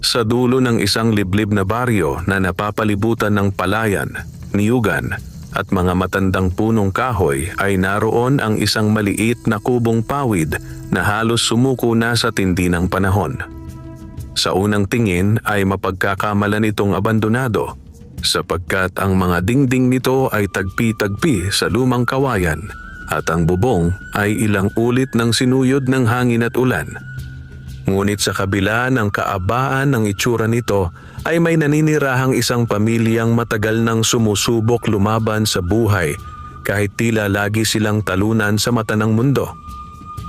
Sa dulo ng isang liblib na baryo na napapalibutan ng palayan, niyugan at mga matandang punong kahoy ay naroon ang isang maliit na kubong pawid na halos sumuko na sa tindi ng panahon. Sa unang tingin ay mapagkakamalan itong abandonado sapagkat ang mga dingding nito ay tagpi-tagpi sa lumang kawayan at ang bubong ay ilang ulit ng sinuyod ng hangin at ulan. Ngunit sa kabila ng kaabaan ng itsura nito ay may naninirahang isang pamilyang matagal nang sumusubok lumaban sa buhay kahit tila lagi silang talunan sa mata ng mundo.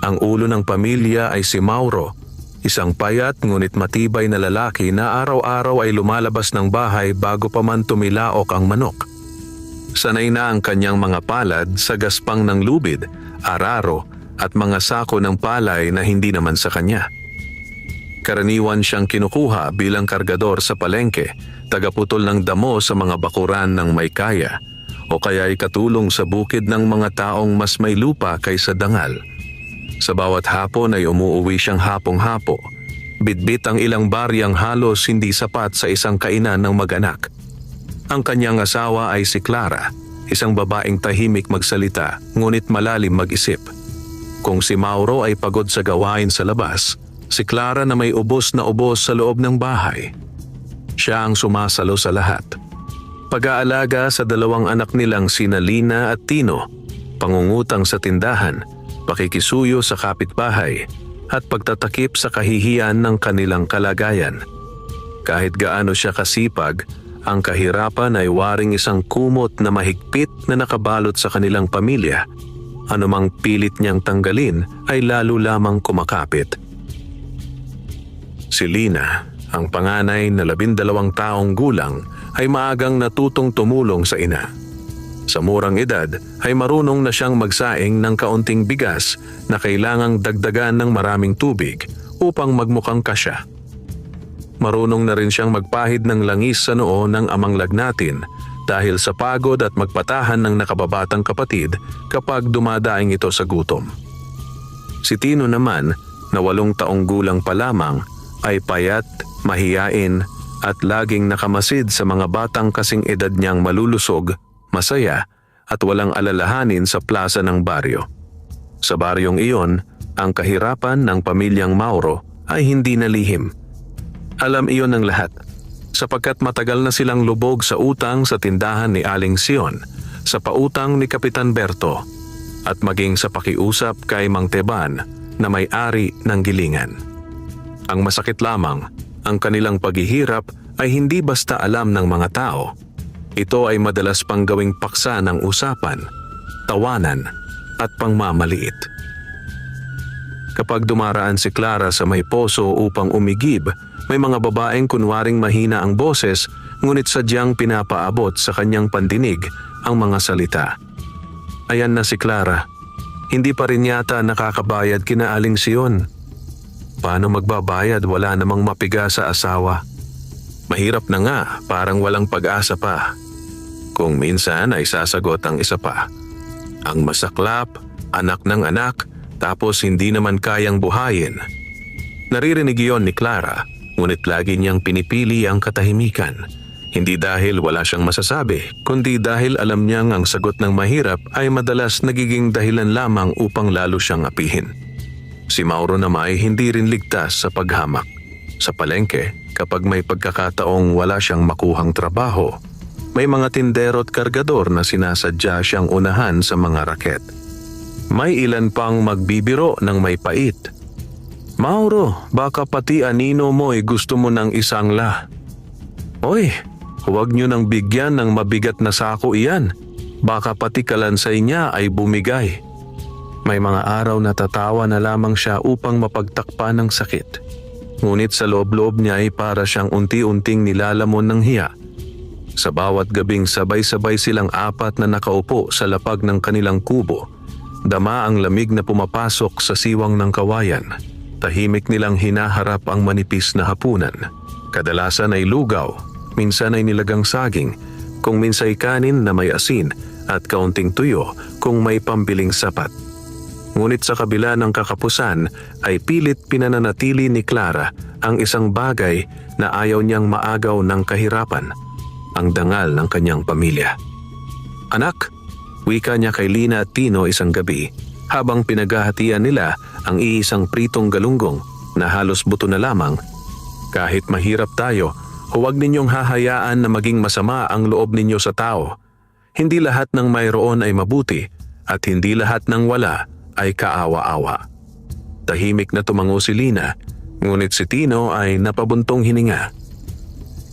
Ang ulo ng pamilya ay si Mauro, isang payat ngunit matibay na lalaki na araw-araw ay lumalabas ng bahay bago pa man tumilaok ang manok. Sanay na ang kanyang mga palad sa gaspang ng lubid, araro at mga sako ng palay na hindi naman sa kanya. Karaniwan siyang kinukuha bilang kargador sa palengke, tagaputol ng damo sa mga bakuran ng may kaya, o kaya'y katulong sa bukid ng mga taong mas may lupa kaysa dangal. Sa bawat hapon ay umuuwi siyang hapong-hapo, bitbit ang ilang baryang halos hindi sapat sa isang kainan ng mag-anak. Ang kanyang asawa ay si Clara, isang babaeng tahimik magsalita ngunit malalim mag-isip. Kung si Mauro ay pagod sa gawain sa labas, si Clara na may ubos na ubos sa loob ng bahay. Siya ang sumasalo sa lahat. Pag-aalaga sa dalawang anak nilang sina Lina at Tino, pangungutang sa tindahan, pakikisuyo sa kapitbahay, at pagtatakip sa kahihiyan ng kanilang kalagayan. Kahit gaano siya kasipag, ang kahirapan ay waring isang kumot na mahigpit na nakabalot sa kanilang pamilya. Anumang pilit niyang tanggalin ay lalo lamang kumakapit. Si Lina, ang panganay na 12 taong gulang, ay maagang natutong tumulong sa ina. Sa murang edad ay marunong na siyang magsaing ng kaunting bigas na kailangang dagdagan ng maraming tubig upang magmukhang kasya. Marunong na rin siyang magpahid ng langis sa noo ng amang lagnatin dahil sa pagod at magpatahan ng nakababatang kapatid kapag dumadaing ito sa gutom. Si Tino naman, na 8 taong gulang pa lamang, ay payat, mahiyain at laging nakamasid sa mga batang kasing edad niyang malulusog, masaya at walang alalahanin sa plaza ng baryo. Sa baryong iyon, ang kahirapan ng pamilyang Mauro ay hindi nalihim. Alam iyon ng lahat, sapagkat matagal na silang lubog sa utang sa tindahan ni Aling Sion, sa pautang ni Kapitan Berto, at maging sa pakiusap kay Mang Teban na may-ari ng gilingan. Ang masakit lamang, ang kanilang paghihirap ay hindi basta alam ng mga tao. Ito ay madalas pang gawing paksa ng usapan, tawanan at pangmamaliit. Kapag dumaraan si Clara sa may poso upang umigib, may mga babaeng kunwaring mahina ang boses ngunit sadyang pinapaabot sa kanyang pandinig ang mga salita. Ayan na si Clara, hindi pa rin yata nakakabayad kina Aling Sion. Paano magbabayad, wala namang mapiga sa asawa? Mahirap na nga, parang walang pag-asa pa. Kung minsan ay sasagot ang isa pa. Ang masaklap, anak ng anak, tapos hindi naman kayang buhayin. Naririnig iyon ni Clara, ngunit lagi niyang pinipili ang katahimikan. Hindi dahil wala siyang masasabi, kundi dahil alam niyang ang sagot ng mahirap ay madalas nagiging dahilan lamang upang lalo siyang apihin. Si Mauro naman ay hindi rin ligtas sa paghamak. Sa palengke, kapag may pagkakataong wala siyang makuhang trabaho, may mga tindero at kargador na sinasadya siyang unahan sa mga raket. May ilan pang magbibiro ng may pait. Mauro, baka pati anino mo ay gusto mo ng isang la. Oy, huwag niyo nang bigyan ng mabigat na sako iyan. Baka pati kalansay niya ay bumigay. May mga araw na tatawa na lamang siya upang mapagtakpan ng sakit. Ngunit sa loob-loob niya ay para siyang unti-unting nilalamon ng hiya. Sa bawat gabing sabay-sabay silang 4 na nakaupo sa lapag ng kanilang kubo. Dama ang lamig na pumapasok sa siwang ng kawayan. Tahimik nilang hinaharap ang manipis na hapunan. Kadalasan ay lugaw, minsan ay nilagang saging, kung minsay kanin na may asin at kaunting tuyo kung may pambiling sapat. Ngunit sa kabila ng kakapusan ay pilit pinananatili ni Clara ang isang bagay na ayaw niyang maagaw ng kahirapan ang dangal ng kanyang pamilya. "Anak," wika niya kay Lina at Tino isang gabi habang pinaghahatian nila ang iisang pritong galunggong na halos buto na lamang, "kahit mahirap tayo, huwag ninyong hahayaan na maging masama ang loob ninyo sa tao. Hindi lahat ng mayroon ay mabuti at hindi lahat ng wala ay kaawa-awa." Tahimik na tumango si Lina, ngunit si Tino ay napabuntong hininga.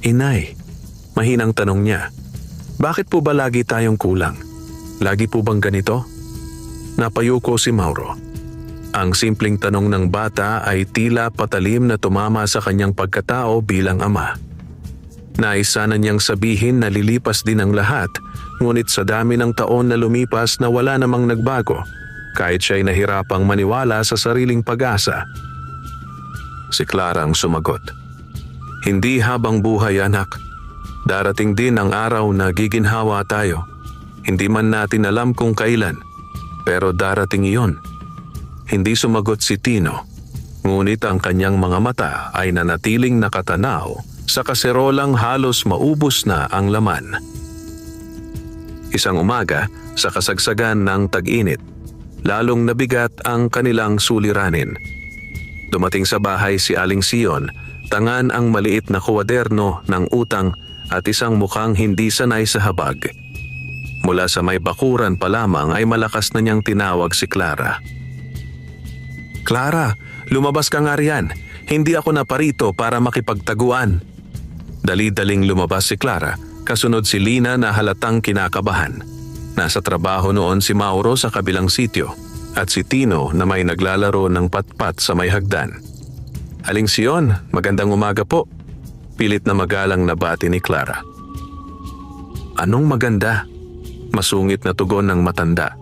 "Inay," mahinang tanong niya, "bakit po ba lagi tayong kulang? Lagi po bang ganito?" Napayuko si Mauro. Ang simpleng tanong ng bata ay tila patalim na tumama sa kanyang pagkatao bilang ama. Nais sana niyang sabihin na lilipas din ang lahat, ngunit sa dami ng taon na lumipas na wala namang nagbago, kahit siya'y nahirapang maniwala sa sariling pag-asa. Si Clara ang sumagot, "Hindi habang buhay, anak. Darating din ang araw na giginhawa tayo. Hindi man natin alam kung kailan, pero darating iyon." Hindi sumagot si Tino, ngunit ang kanyang mga mata ay nanatiling nakatanaw sa kaserolang halos maubos na ang laman. Isang umaga sa kasagsagan ng tag-init, lalong nabigat ang kanilang suliranin. Dumating sa bahay si Aling Sion, tangan ang maliit na kwaderno ng utang at isang mukhang hindi sanay sa habag. Mula sa may bakuran pa lamang ay malakas na niyang tinawag si Clara. "Clara, lumabas ka nga riyan. Hindi ako naparito para makipagtaguan." Dali-daling lumabas si Clara, kasunod si Lina na halatang kinakabahan. Nasa trabaho noon si Mauro sa kabilang sitio at si Tino na may naglalaro ng patpat sa may hagdan. "Aling Sion, magandang umaga po." Pilit na magalang na bati ni Clara. "Anong maganda?" Masungit na tugon ng matanda.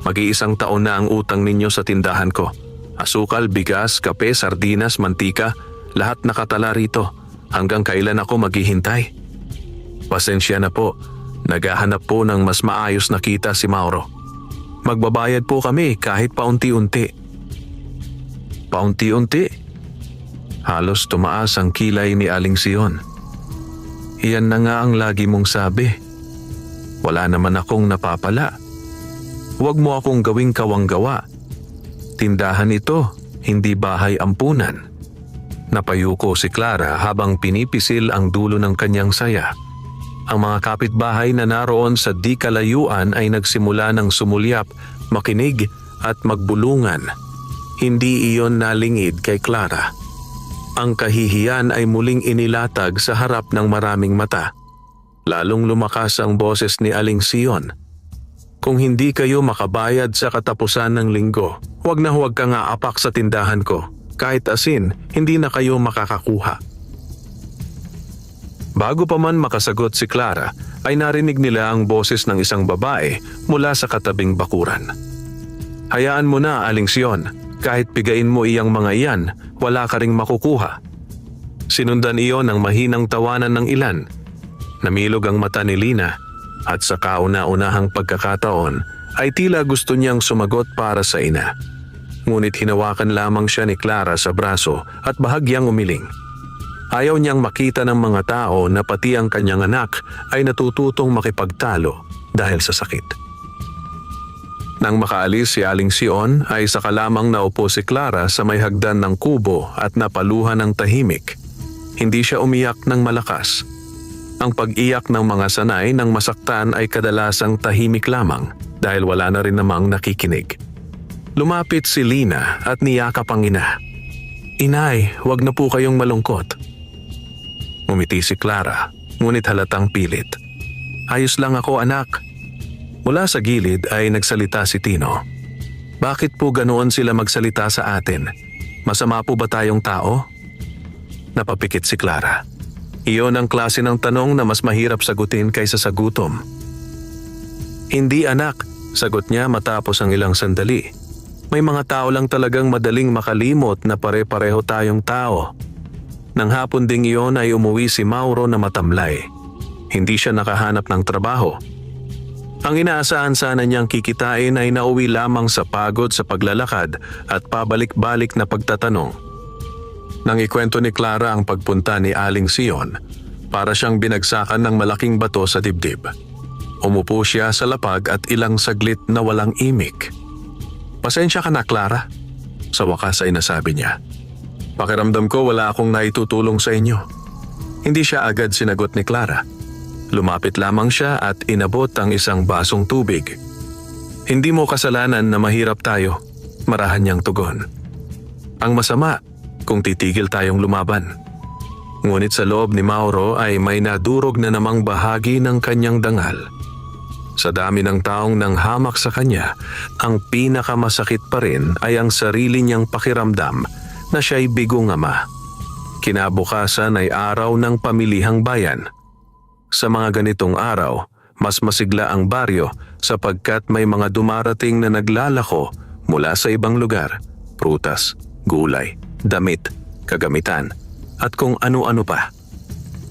"Mag-iisang taon na ang utang ninyo sa tindahan ko. Asukal, bigas, kape, sardinas, mantika, lahat nakatala rito. Hanggang kailan ako maghihintay?" "Pasensya na po. Naghahanap po ng mas maayos na kita si Mauro. Magbabayad po kami kahit paunti-unti." "Paunti-unti?" Halos tumaas ang kilay ni Aling Sion. "Iyan na nga ang lagi mong sabi. Wala naman akong napapala. Huwag mo akong gawing kawanggawa. Tindahan ito, hindi bahay ampunan." Napayuko si Clara habang pinipisil ang dulo ng kanyang saya. Ang mga kapitbahay na naroon sa di kalayuan ay nagsimula ng sumulyap, makinig at magbulungan. Hindi iyon nalingid kay Clara. Ang kahihiyan ay muling inilatag sa harap ng maraming mata. Lalong lumakas ang boses ni Aling Sion. "Kung hindi kayo makabayad sa katapusan ng linggo, huwag na huwag ka nga apak sa tindahan ko. Kahit asin, hindi na kayo makakakuha." Bago pa man makasagot si Clara, ay narinig nila ang boses ng isang babae mula sa katabing bakuran. "Hayaan mo na, Aling Sion. Kahit pigain mo iyang mga iyan, wala ka ring makukuha." Sinundan iyon ng mahinang tawanan ng ilan. Namilog ang mata ni Lina at sa kauna-unahang pagkakataon ay tila gusto niyang sumagot para sa ina. Ngunit hinawakan lamang siya ni Clara sa braso at bahagyang umiling. Ayaw niyang makita ng mga tao na pati ang kanyang anak ay natututong makipagtalo dahil sa sakit. Nang makaalis si Aling Sion ay saka lamang naupo si Clara sa may hagdan ng kubo at napaluhan ng tahimik. Hindi siya umiyak ng malakas. Ang pag-iyak ng mga sanay ng masaktan ay kadalasang tahimik lamang dahil wala na rin namang nakikinig. Lumapit si Lina at niyakap ang ina. "Inay, huwag na po kayong malungkot." Umiti si Clara, ngunit halatang pilit. "Ayos lang ako, anak." Mula sa gilid ay nagsalita si Tino. "Bakit po ganoon sila magsalita sa atin? Masama po ba tayong tao?" Napapikit si Clara. Iyon ang klase ng tanong na mas mahirap sagutin kaysa sa gutom. "Hindi, anak," sagot niya matapos ang ilang sandali. "May mga tao lang talagang madaling makalimot na pare-pareho tayong tao." Nang hapon ding iyon ay umuwi si Mauro na matamlay. Hindi siya nakahanap ng trabaho. Ang inaasahan sana niyang kikitain ay nauwi lamang sa pagod sa paglalakad at pabalik-balik na pagtatanong. Nang ikwento ni Clara ang pagpunta ni Aling Sion, para siyang binagsakan ng malaking bato sa dibdib. Umupo siya sa lapag at ilang saglit na walang imik. "Pasensya ka na, Clara," sa wakas ay nasabi niya. "Pakiramdam ko wala akong naitutulong sa inyo." Hindi siya agad sinagot ni Clara. Lumapit lamang siya at inabot ang isang basong tubig. "Hindi mo kasalanan na mahirap tayo," marahan niyang tugon. "Ang masama kung titigil tayong lumaban." Ngunit sa loob ni Mauro ay may nadurog na namang bahagi ng kanyang dangal. Sa dami ng taong nang hamak sa kanya, ang pinakamasakit pa rin ay ang sarili niyang pakiramdam na siya'y bigong ama. Kinabukasan ay araw ng pamilihang bayan. Sa mga ganitong araw, mas masigla ang baryo sapagkat may mga dumarating na naglalako mula sa ibang lugar, prutas, gulay, damit, kagamitan, at kung ano-ano pa.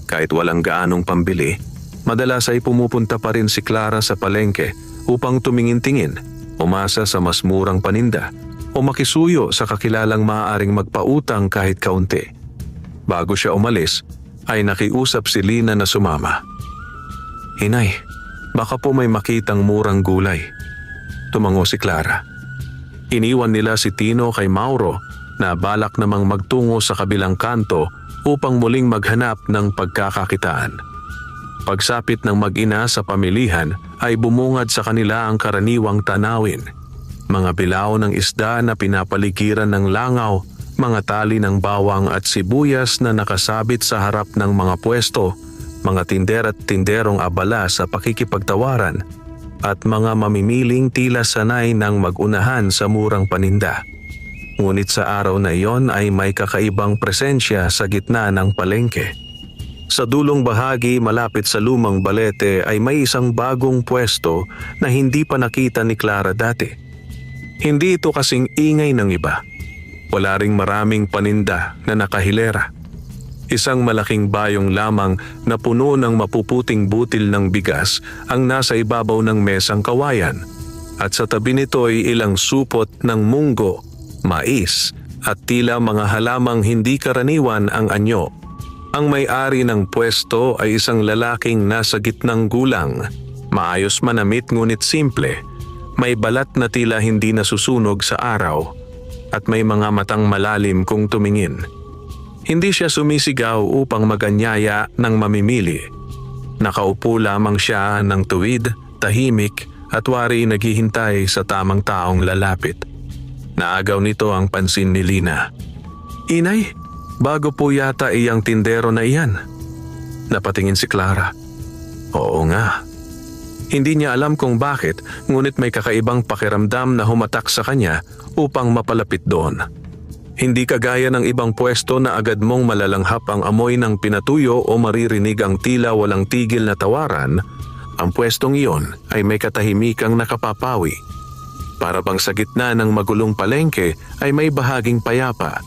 Kahit walang gaanong pambili, madalas ay pumupunta pa rin si Clara sa palengke upang tumingin-tingin, umasa sa mas murang paninda, o makisuyo sa kakilalang maaaring magpautang kahit kaunti. Bago siya umalis, ay nakiusap si Lina na sumama. "Inay, baka po may makitang murang gulay." Tumango si Clara. Iniwan nila si Tino kay Mauro na balak namang magtungo sa kabilang kanto upang muling maghanap ng pagkakakitaan. Pagsapit ng mag-ina sa pamilihan ay bumungad sa kanila ang karaniwang tanawin. Mga bilao ng isda na pinapaligiran ng langaw, mga tali ng bawang at sibuyas na nakasabit sa harap ng mga pwesto, mga tinder at tinderong abala sa pakikipagtawaran, at mga mamimiling tila sanay ng mag-unahan sa murang paninda. Ngunit sa araw na iyon ay may kakaibang presensya sa gitna ng palengke. Sa dulong bahagi malapit sa lumang balete ay may isang bagong pwesto na hindi pa nakita ni Clara dati. Hindi ito kasing ingay ng iba. Wala ring maraming paninda na nakahilera. Isang malaking bayong lamang na puno ng mapuputing butil ng bigas ang nasa ibabaw ng mesang kawayan, at sa tabi nito ay ilang supot ng munggo, mais at tila mga halamang hindi karaniwan ang anyo. Ang may-ari ng pwesto ay isang lalaking nasa gitnang gulang, maayos manamit ngunit simple, may balat na tila hindi nasusunog sa araw, at may mga matang malalim kung tumingin. Hindi siya sumisigaw upang maganyaya ng mamimili. Nakaupo lamang siya ng tuwid, tahimik at wari naghihintay sa tamang taong lalapit. Naagaw nito ang pansin ni Lina. "Inay, bago po yata iyang tindero na iyan." Napatingin si Clara. Oo nga. Hindi niya alam kung bakit, ngunit may kakaibang pakiramdam na humatak sa kanya upang mapalapit doon. Hindi kagaya ng ibang pwesto na agad mong malalanghap ang amoy ng pinatuyo o maririnig ang tila walang tigil na tawaran, ang pwestong iyon ay may katahimikang nakapapawi. Para bang sa gitna ng magulong palengke ay may bahaging payapa.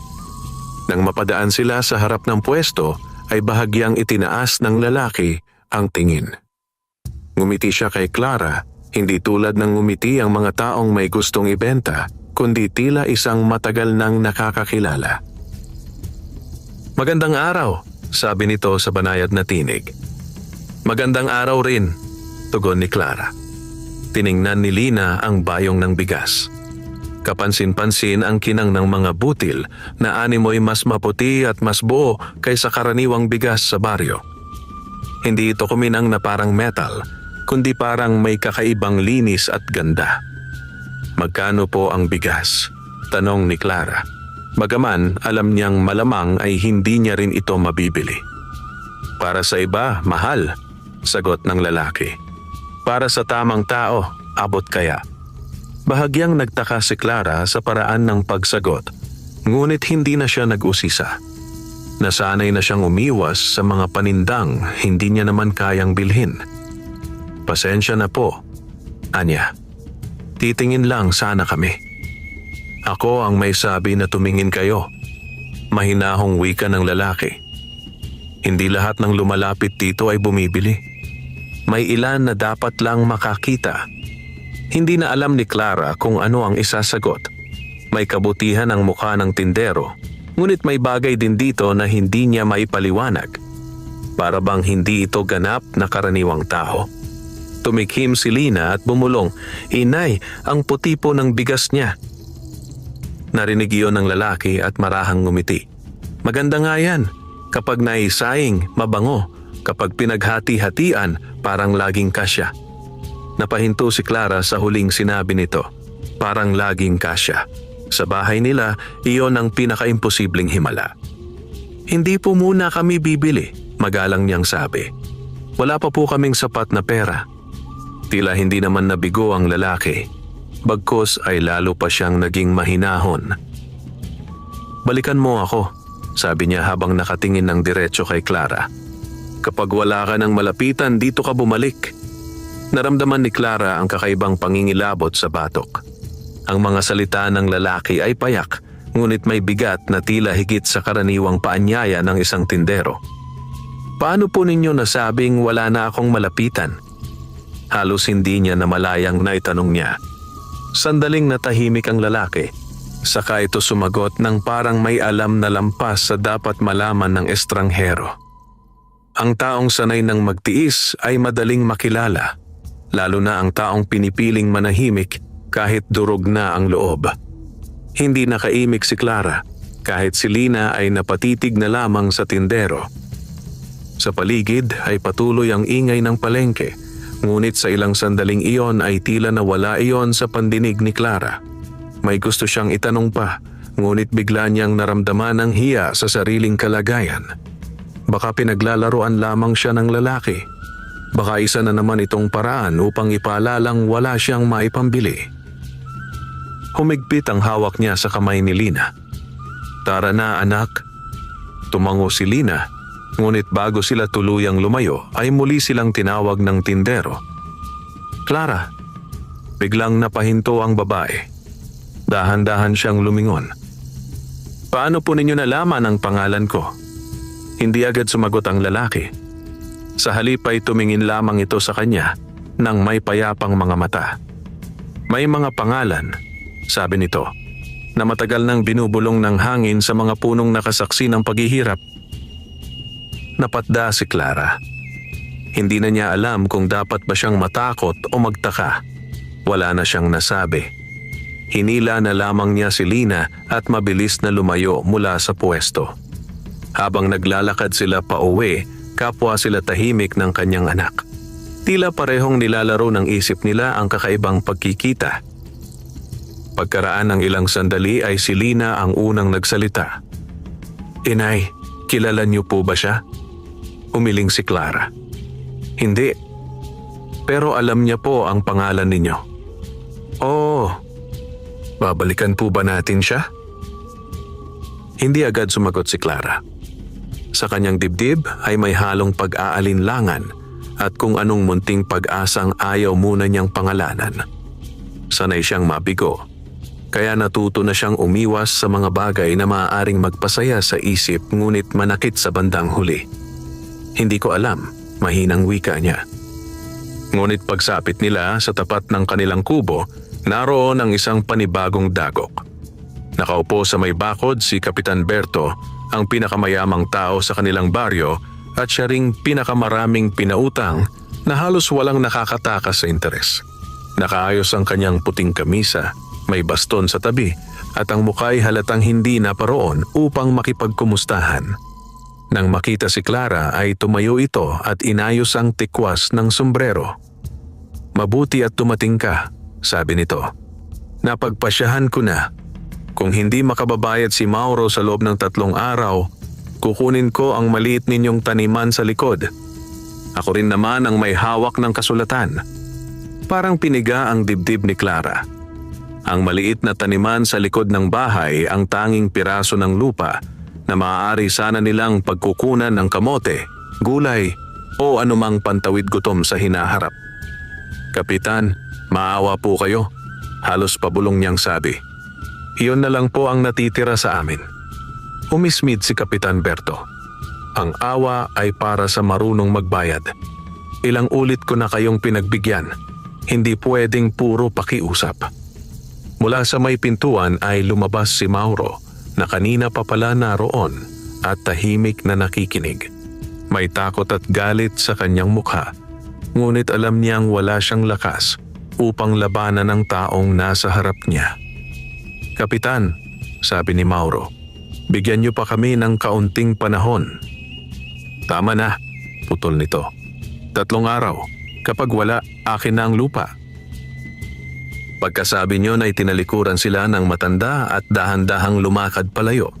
Nang mapadaan sila sa harap ng pwesto ay bahagyang itinaas ng lalaki ang tingin. Ngumiti siya kay Clara, hindi tulad ng ngumiti ang mga taong may gustong ibenta, kundi tila isang matagal nang nakakakilala. "Magandang araw," sabi nito sa banayad na tinig. "Magandang araw rin," tugon ni Clara. Tiningnan ni Lina ang bayong ng bigas. Kapansin-pansin ang kinang ng mga butil na animoy mas maputi at mas buo kaysa karaniwang bigas sa baryo. Hindi ito kuminang na parang metal, kundi parang may kakaibang linis at ganda. "Magkano po ang bigas?" tanong ni Clara. Bagaman alam niyang malamang ay hindi niya rin ito mabibili. "Para sa iba, mahal," sagot ng lalaki. "Para sa tamang tao, abot kaya." Bahagyang nagtaka si Clara sa paraan ng pagsagot, ngunit hindi na siya nag-usisa. Nasanay na siyang umiwas sa mga panindang hindi niya naman kayang bilhin. "Pasensya na po, Anya. Titingin lang sana kami." "Ako ang may sabi na tumingin kayo," mahinahong wika ng lalaki. "Hindi lahat ng lumalapit dito ay bumibili. May ilan na dapat lang makakita." Hindi na alam ni Clara kung ano ang isasagot. May kabutihan ang mukha ng tindero, Ngunit may bagay din dito na hindi niya maipaliwanag. Para bang hindi ito ganap na karaniwang tao. Tumikhim si Lina at bumulong, "Inay, ang puti po ng bigas niya." Narinig iyon ng lalaki at marahang ngumiti. "Maganda nga yan. Kapag naisaing, mabango. Kapag pinaghati-hatian, parang laging kasya." Napahinto si Clara sa huling sinabi nito. Parang laging kasya. Sa bahay nila, iyon ang pinakaimposibleng himala. "Hindi po muna kami bibili," magalang niyang sabi. "Wala pa po kaming sapat na pera." Tila hindi naman nabigo ang lalaki. Bagkus ay lalo pa siyang naging mahinahon. "Balikan mo ako," sabi niya habang nakatingin ng diretso kay Clara. "Kapag wala ka ng malapitan, dito ka bumalik." Naramdaman ni Clara ang kakaibang pangingilabot sa batok. Ang mga salita ng lalaki ay payak, ngunit may bigat na tila higit sa karaniwang paanyaya ng isang tindero. "Paano po ninyo nasabing wala na akong malapitan?" Halos hindi niya namalayang naitanong niya. Sandaling natahimik ang lalaki. Saka ito sumagot ng parang may alam na lampas sa dapat malaman ng estranghero. Ang taong sanay ng magtiis ay madaling makilala, lalo na ang taong pinipiling manahimik kahit durog na ang loob. Hindi nakaimik si Clara, kahit si Lina ay napatitig na lamang sa tindero. Sa paligid ay patuloy ang ingay ng palengke, ngunit sa ilang sandaling iyon ay tila nawala iyon sa pandinig ni Clara. May gusto siyang itanong pa, ngunit bigla niyang naramdaman ang hiya sa sariling kalagayan. Baka pinaglalaroan lamang siya ng lalaki. Baka isa na naman itong paraan upang ipaalalang wala siyang maipambili. Humigpit ang hawak niya sa kamay ni Lina. "Tara na, anak." Tumango si Lina, ngunit bago sila tuluyang lumayo ay muli silang tinawag ng tindero. "Clara." Biglang napahinto ang babae. Dahan-dahan siyang lumingon. "Paano po ninyo nalaman ang pangalan ko?" Hindi agad sumagot ang lalaki. Sa halip ay tumingin lamang ito sa kanya ng may payapang mga mata. "May mga pangalan," sabi nito, "na matagal nang binubulong ng hangin sa mga punong nakasaksi ng paghihirap." Napatda si Clara. Hindi na niya alam kung dapat ba siyang matakot o magtaka. Wala na siyang nasabi. Hinila na lamang niya si Lina at mabilis na lumayo mula sa pwesto. Habang naglalakad sila pauwi, kapwa sila tahimik ng kanyang anak. Tila parehong nilalaro ng isip nila ang kakaibang pagkikita. Pagkaraan ng ilang sandali ay si Lina ang unang nagsalita. "Inay, kilala niyo po ba siya?" Umiling si Clara. "Hindi. Pero alam niya po ang pangalan ninyo." "Oh, babalikan po ba natin siya?" Hindi agad sumagot si Clara. Sa kanyang dibdib ay may halong pag-aalinlangan at kung anong munting pag-asang ayaw muna niyang pangalanan. Sanay siyang mabigo, kaya natuto na siyang umiwas sa mga bagay na maaaring magpasaya sa isip ngunit manakit sa bandang huli. "Hindi ko alam," mahinang wika niya. Ngunit pagsapit nila sa tapat ng kanilang kubo, naroon ang isang panibagong dagok. Nakaupo sa may bakod si Kapitan Berto, ang pinakamayamang tao sa kanilang baryo at siya ring pinakamaraming pinautang na halos walang nakakatakas sa interes. Nakaayos ang kanyang puting kamisa, may baston sa tabi at ang muka'y halatang hindi naparoon upang makipagkumustahan. Nang makita si Clara ay tumayo ito at inayos ang tikwas ng sombrero. "Mabuti at dumating ka," sabi nito. "Napagpasyahan ko na. Kung hindi makababayad si Mauro sa loob ng 3 araw, kukunin ko ang maliit ninyong taniman sa likod. Ako rin naman ang may hawak ng kasulatan." Parang piniga ang dibdib ni Clara. Ang maliit na taniman sa likod ng bahay ang tanging piraso ng lupa na maaari sana nilang pagkukunan ng kamote, gulay o anumang pantawid gutom sa hinaharap. "Kapitan, maawa po kayo," halos pabulong niyang sabi. "Iyon na lang po ang natitira sa amin." Umismid si Kapitan Berto. "Ang awa ay para sa marunong magbayad. Ilang ulit ko na kayong pinagbigyan. Hindi pwedeng puro pakiusap." Mula sa may pintuan ay lumabas si Mauro. na kanina pa pala naroon at tahimik na nakikinig. May takot at galit sa kanyang mukha, ngunit alam niyang wala siyang lakas upang labanan ang taong nasa harap niya. "Kapitan," sabi ni Mauro, "bigyan niyo pa kami ng kaunting panahon." "Tama na," putol nito. 3 araw. Kapag wala, akin na ang lupa." Pagkasabi niyo na itinalikuran sila ng matanda at dahan-dahang lumakad palayo,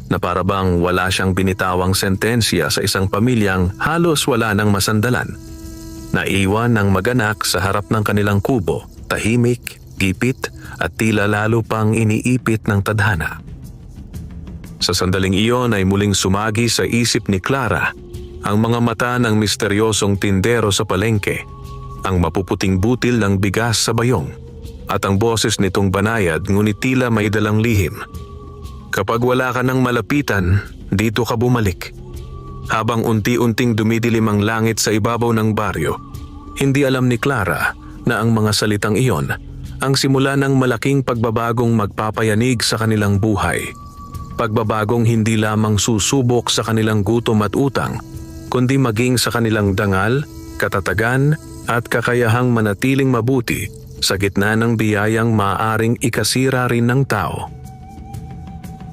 na para bang wala siyang binitawang sentensya sa isang pamilyang halos wala nang masandalan. Naiwan ng maganak sa harap ng kanilang kubo, tahimik, gipit at tila lalo pang iniipit ng tadhana. Sa sandaling iyon ay muling sumagi sa isip ni Clara ang mga mata ng misteryosong tindero sa palengke, ang mapuputing butil ng bigas sa bayong, at ang boses nitong banayad ngunit tila may dalang lihim. "Kapag wala ka nang malapitan, dito ka bumalik." Habang unti-unting dumidilim ang langit sa ibabaw ng baryo, hindi alam ni Clara na ang mga salitang iyon ang simula ng malaking pagbabagong magpapayanig sa kanilang buhay. Pagbabagong hindi lamang susubok sa kanilang gutom at utang, kundi maging sa kanilang dangal, katatagan at kakayahang manatiling mabuti sa gitna ng biyayang maaaring ikasira rin ng tao.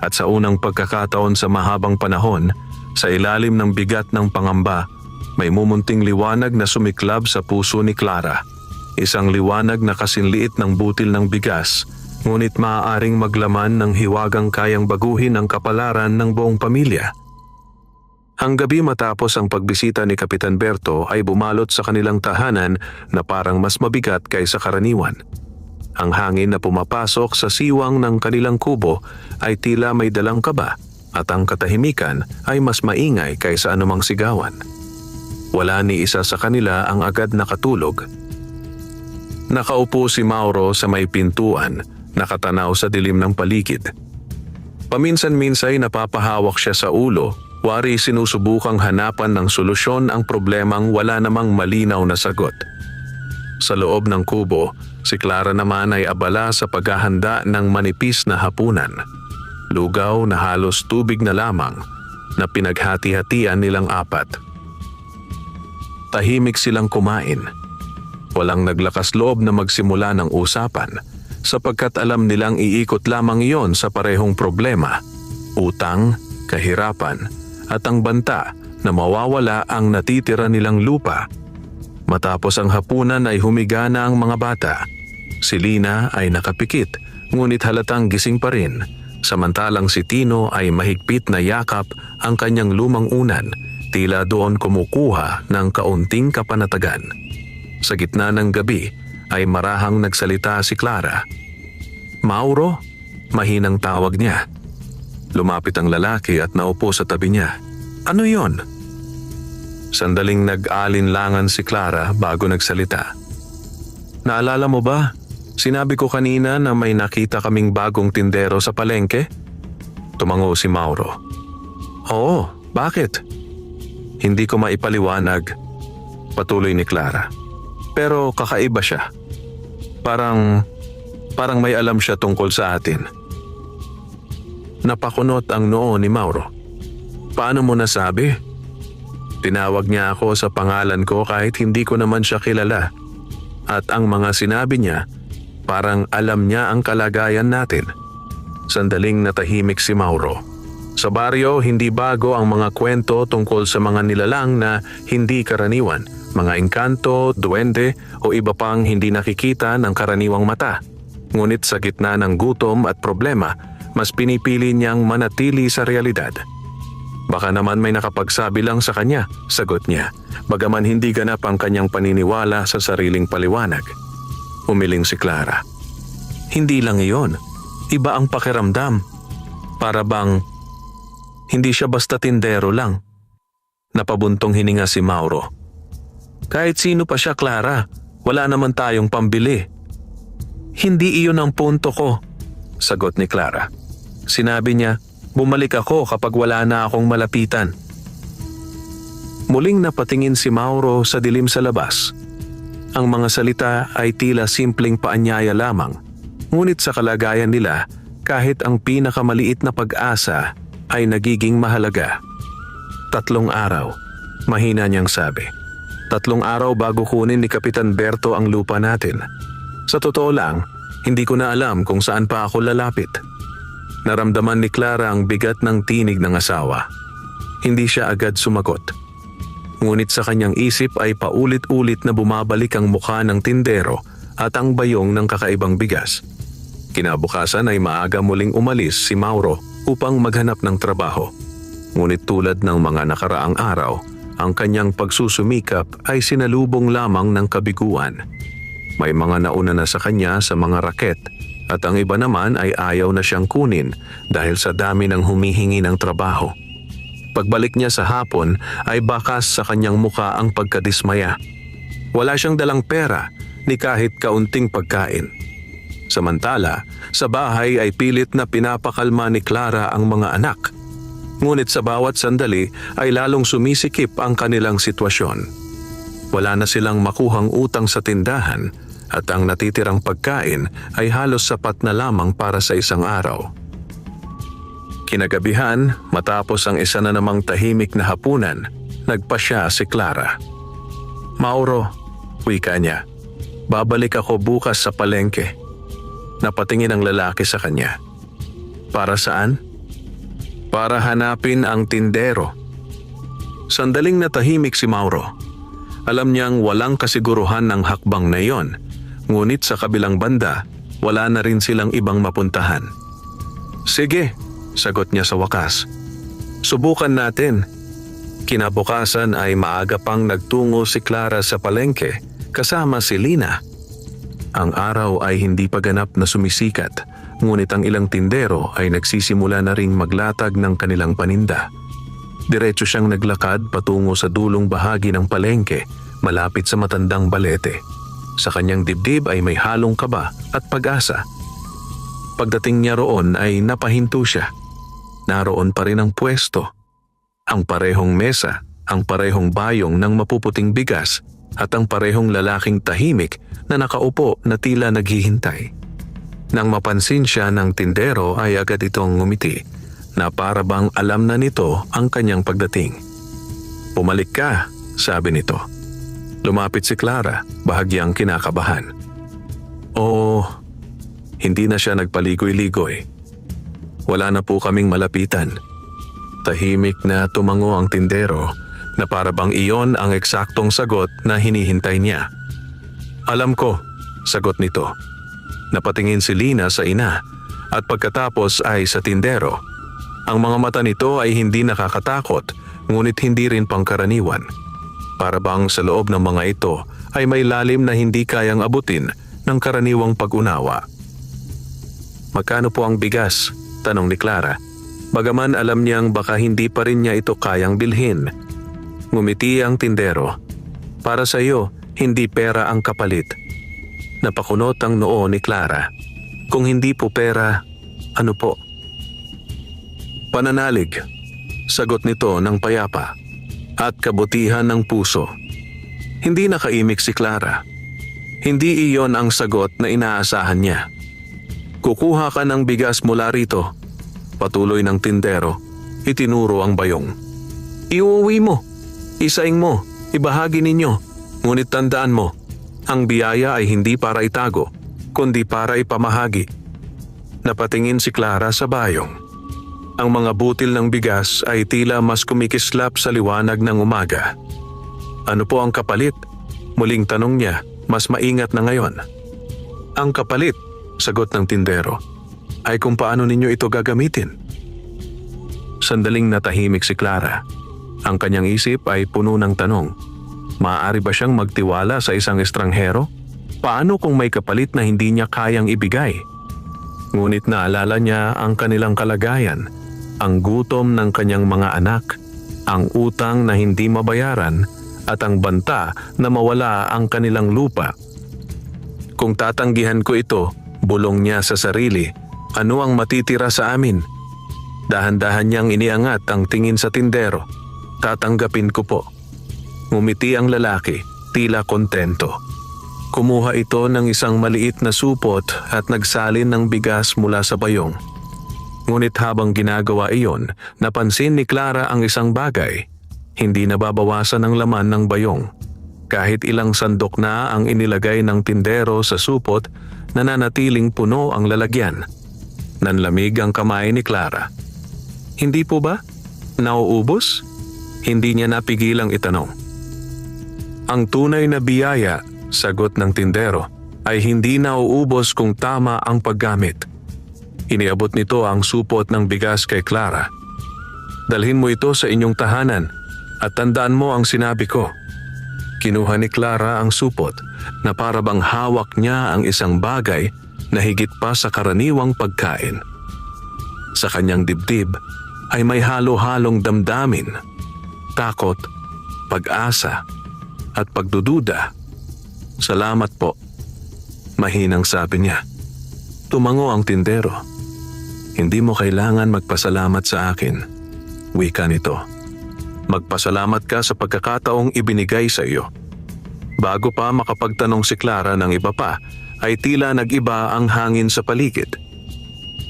At sa unang pagkakataon sa mahabang panahon, sa ilalim ng bigat ng pangamba, may mumunting liwanag na sumiklab sa puso ni Clara. Isang liwanag na kasinliit ng butil ng bigas, ngunit maaaring maglaman ng hiwagang kayang baguhin ang kapalaran ng buong pamilya. Ang gabi matapos ang pagbisita ni Kapitan Berto ay bumalot sa kanilang tahanan na parang mas mabigat kaysa karaniwan. Ang hangin na pumapasok sa siwang ng kanilang kubo ay tila may dalang kaba at ang katahimikan ay mas maingay kaysa anumang sigawan. Wala ni isa sa kanila ang agad nakatulog. Nakaupo si Mauro sa may pintuan, nakatanaw sa dilim ng paligid. Paminsan-minsay napapahawak siya sa ulo, wari sinusubukang hanapan ng solusyon ang problemang wala namang malinaw na sagot. Sa loob ng kubo, si Clara naman ay abala sa paghahanda ng manipis na hapunan. Lugaw na halos tubig na lamang na pinaghati-hatian nilang 4. Tahimik silang kumain. Walang naglakas loob na magsimula ng usapan sapagkat alam nilang iikot lamang iyon sa parehong problema, utang, kahirapan, at ang banta na mawawala ang natitira nilang lupa. Matapos ang hapunan ay humiga na ang mga bata. Si Lina ay nakapikit, ngunit halatang gising pa rin, samantalang si Tino ay mahigpit na yakap ang kanyang lumang unan, tila doon kumukuha ng kaunting kapanatagan. Sa gitna ng gabi ay marahang nagsalita si Clara. "Mauro?" mahinang tawag niya. Lumapit ang lalaki at naupo sa tabi niya. "Ano yon?" Sandaling nag-alinlangan si Clara bago nagsalita. "Naalala mo ba? Sinabi ko kanina na may nakita kaming bagong tindero sa palengke?" Tumango si Mauro. "Oo, bakit?" "Hindi ko maipaliwanag," patuloy ni Clara. "Pero kakaiba siya. Parang may alam siya tungkol sa atin." Napakunot ang noo ni Mauro. "Paano mo nasabi?" "Tinawag niya ako sa pangalan ko kahit hindi ko naman siya kilala. At ang mga sinabi niya, parang alam niya ang kalagayan natin." Sandaling natahimik si Mauro. Sa baryo, hindi bago ang mga kwento tungkol sa mga nilalang na hindi karaniwan, mga engkanto, duwende o iba pang hindi nakikita ng karaniwang mata. Ngunit sa gitna ng gutom at problema, mas pinipili niyang manatili sa realidad. "Baka naman may nakapagsabi lang sa kanya," sagot niya, bagaman hindi ganap ang kanyang paniniwala sa sariling paliwanag. Umiling si Clara. "Hindi lang iyon. Iba ang pakiramdam. Para bang hindi siya basta tindero lang." Napabuntong hininga si Mauro. "Kahit sino pa siya, Clara, wala naman tayong pambili." "Hindi iyon ang punto ko," sagot ni Clara. Sinabi niya, "Bumalik ako kapag wala na akong malapitan." Muling napatingin si Mauro sa dilim sa labas. Ang mga salita ay tila simpleng paanyaya lamang, ngunit sa kalagayan nila, kahit ang pinakamaliit na pag-asa ay nagiging mahalaga. 3 araw, mahina niyang sabi. 3 araw bago kunin ni Kapitan Berto ang lupa natin. Sa totoo lang, hindi ko na alam kung saan pa ako lalapit. Naramdaman ni Clara ang bigat ng tinig ng asawa. Hindi siya agad sumagot. Ngunit sa kanyang isip ay paulit-ulit na bumabalik ang mukha ng tindero at ang bayong ng kakaibang bigas. Kinabukasan ay maaga muling umalis si Mauro upang maghanap ng trabaho. Ngunit tulad ng mga nakaraang araw, ang kanyang pagsusumikap ay sinalubong lamang ng kabiguan. May mga nauna na sa kanya sa mga raket at ang iba naman ay ayaw na siyang kunin dahil sa dami ng humihingi ng trabaho. Pagbalik niya sa hapon ay bakas sa kanyang muka ang pagkadismaya. Wala siyang dalang pera ni kahit kaunting pagkain. Samantala, sa bahay ay pilit na pinapakalma ni Clara ang mga anak. Ngunit sa bawat sandali ay lalong sumisikip ang kanilang sitwasyon. Wala na silang makuhang utang sa tindahan at ang natitirang pagkain ay halos sapat na lamang para sa isang araw. Kinagabihan, matapos ang isa na namang tahimik na hapunan, nagpasya si Clara. "Mauro," wika niya, "babalik ako bukas sa palengke." Napatingin ang lalaki sa kanya. "Para saan?" "Para hanapin ang tindero." Sandaling natahimik si Mauro. Alam niyang walang kasiguruhan ng hakbang na iyon, ngunit sa kabilang banda, wala na rin silang ibang mapuntahan. "Sige," sagot niya sa wakas. "Subukan natin." Kinabukasan ay maaga pang nagtungo si Clara sa palengke kasama si Lina. Ang araw ay hindi pa ganap na sumisikat, ngunit ang ilang tindero ay nagsisimula na ring maglatag ng kanilang paninda. Diretso siyang naglakad patungo sa dulong bahagi ng palengke, malapit sa matandang balete. Sa kanyang dibdib ay may halong kaba at pag-asa. Pagdating niya roon ay napahinto siya. Naroon pa rin ang pwesto, ang parehong mesa, ang parehong bayong ng mapuputing bigas at ang parehong lalaking tahimik na nakaupo na tila naghihintay. Nang mapansin siya ng tindero ay agad itong ngumiti na para bang alam na nito ang kanyang pagdating. "Pumalik ka," sabi nito. Lumapit si Clara, bahagyang kinakabahan. "Oo." Hindi na siya nagpaligoy-ligoy. "Wala na po kaming malapitan." Tahimik na tumango ang tindero na para bang iyon ang eksaktong sagot na hinihintay niya. "Alam ko," sagot nito. Napatingin si Lina sa ina at pagkatapos ay sa tindero. Ang mga mata nito ay hindi nakakatakot, ngunit hindi rin pangkaraniwan. Para bang sa loob ng mga ito ay may lalim na hindi kayang abutin ng karaniwang pag-unawa. "Magkano po ang bigas?" tanong ni Clara. Bagaman alam niyang baka hindi pa rin niya ito kayang bilhin. Ngumiti ang tindero. "Para sa iyo, hindi pera ang kapalit." Napakunot ang noo ni Clara. "Kung hindi po pera, ano po?" "Pananalig," sagot nito ng payapa, "at kabutihan ng puso." Hindi nakaimik si Clara. Hindi iyon ang sagot na inaasahan niya. "Kukuha ka ng bigas mula rito," patuloy ng tindero. Itinuro ang bayong. "Iuwi mo, isaing mo, ibahagi ninyo. Ngunit tandaan mo, ang biyaya ay hindi para itago, kundi para ipamahagi." Napatingin si Clara sa bayong. Ang mga butil ng bigas ay tila mas kumikislap sa liwanag ng umaga. "Ano po ang kapalit?" muling tanong niya, mas maingat na ngayon. "Ang kapalit," sagot ng tindero, "ay kung paano ninyo ito gagamitin." Sandaling natahimik si Clara. Ang kanyang isip ay puno ng tanong. Maaari ba siyang magtiwala sa isang estranghero? Paano kung may kapalit na hindi niya kayang ibigay? Ngunit naalala niya ang kanilang kalagayan, ang gutom ng kanyang mga anak, ang utang na hindi mabayaran, at ang banta na mawala ang kanilang lupa. "Kung tatanggihan ko ito," bulong niya sa sarili, "ano ang matitira sa amin?" Dahan-dahan niyang iniangat ang tingin sa tindero. "Tatanggapin ko po." Ngumiti ang lalaki, tila kontento. Kumuha ito ng isang maliit na supot at nagsalin ng bigas mula sa bayong. Ngunit habang ginagawa iyon, napansin ni Clara ang isang bagay. Hindi nababawasan ang laman ng bayong. Kahit ilang sandok na ang inilagay ng tindero sa supot, nananatiling puno ang lalagyan. Nanlamig ang kamay ni Clara. Hindi po ba? Nauubos? Hindi niya napigilang itanong. Ang tunay na biyaya, sagot ng tindero, ay hindi nauubos kung tama ang paggamit. Iniabot nito ang supot ng bigas kay Clara. Dalhin mo ito sa inyong tahanan at tandaan mo ang sinabi ko. Kinuha ni Clara ang supot na para bang hawak niya ang isang bagay na higit pa sa karaniwang pagkain. Sa kanyang dibdib ay may halo-halong damdamin, takot, pag-asa at pagdududa. Salamat po, mahinang sabi niya. Tumango ang tindero. Hindi mo kailangan magpasalamat sa akin, wika nito. Magpasalamat ka sa pagkakataong ibinigay sa iyo. Bago pa makapagtanong si Clara ng iba pa, ay tila nag-iba ang hangin sa paligid.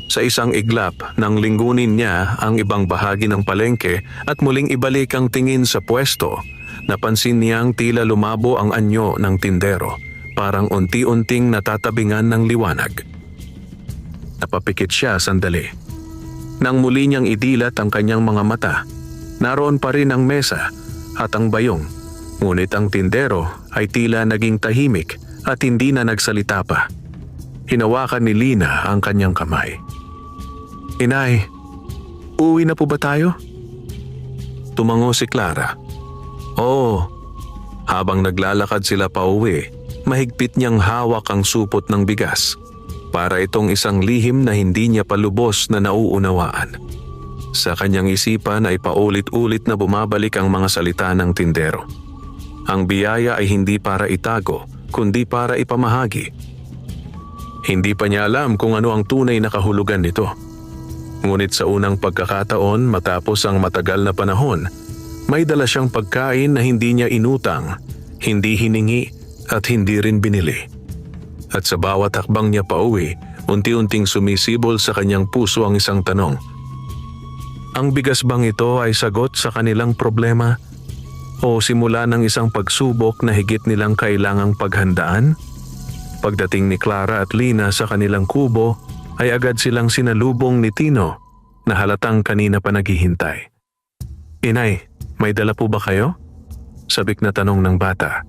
Sa isang iglap nang linggunin niya ang ibang bahagi ng palengke at muling ibalik ang tingin sa pwesto, napansin niyang tila lumabo ang anyo ng tindero, parang unti-unting natatabingan ng liwanag. Napapikit siya sandali. Nang muli niyang idilat ang kanyang mga mata, naroon pa rin ang mesa at ang bayong, ngunit ang tindero ay tila naging tahimik at hindi na nagsalita pa. Hinawakan ni Lina ang kanyang kamay. Inay, uuwi na po ba tayo? Tumango si Clara. Oo. Habang naglalakad sila pauwi, mahigpit niyang hawak ang supot ng bigas. Para itong isang lihim na hindi niya palubos na nauunawaan. Sa kanyang isipan ay paulit-ulit na bumabalik ang mga salita ng tindero. Ang biyaya ay hindi para itago, kundi para ipamahagi. Hindi pa niya alam kung ano ang tunay na kahulugan nito. Ngunit sa unang pagkakataon matapos ang matagal na panahon, may dala siyang pagkain na hindi niya inutang, hindi hiningi at hindi rin binili. At sa bawat hakbang niya pauwi, unti-unting sumisibol sa kanyang puso ang isang tanong. Ang bigas bang ito ay sagot sa kanilang problema? O simula ng isang pagsubok na higit nilang kailangang paghandaan? Pagdating ni Clara at Lina sa kanilang kubo, ay agad silang sinalubong ni Tino na halatang kanina pa naghihintay. Inay, may dala po ba kayo? Sabik na tanong ng bata.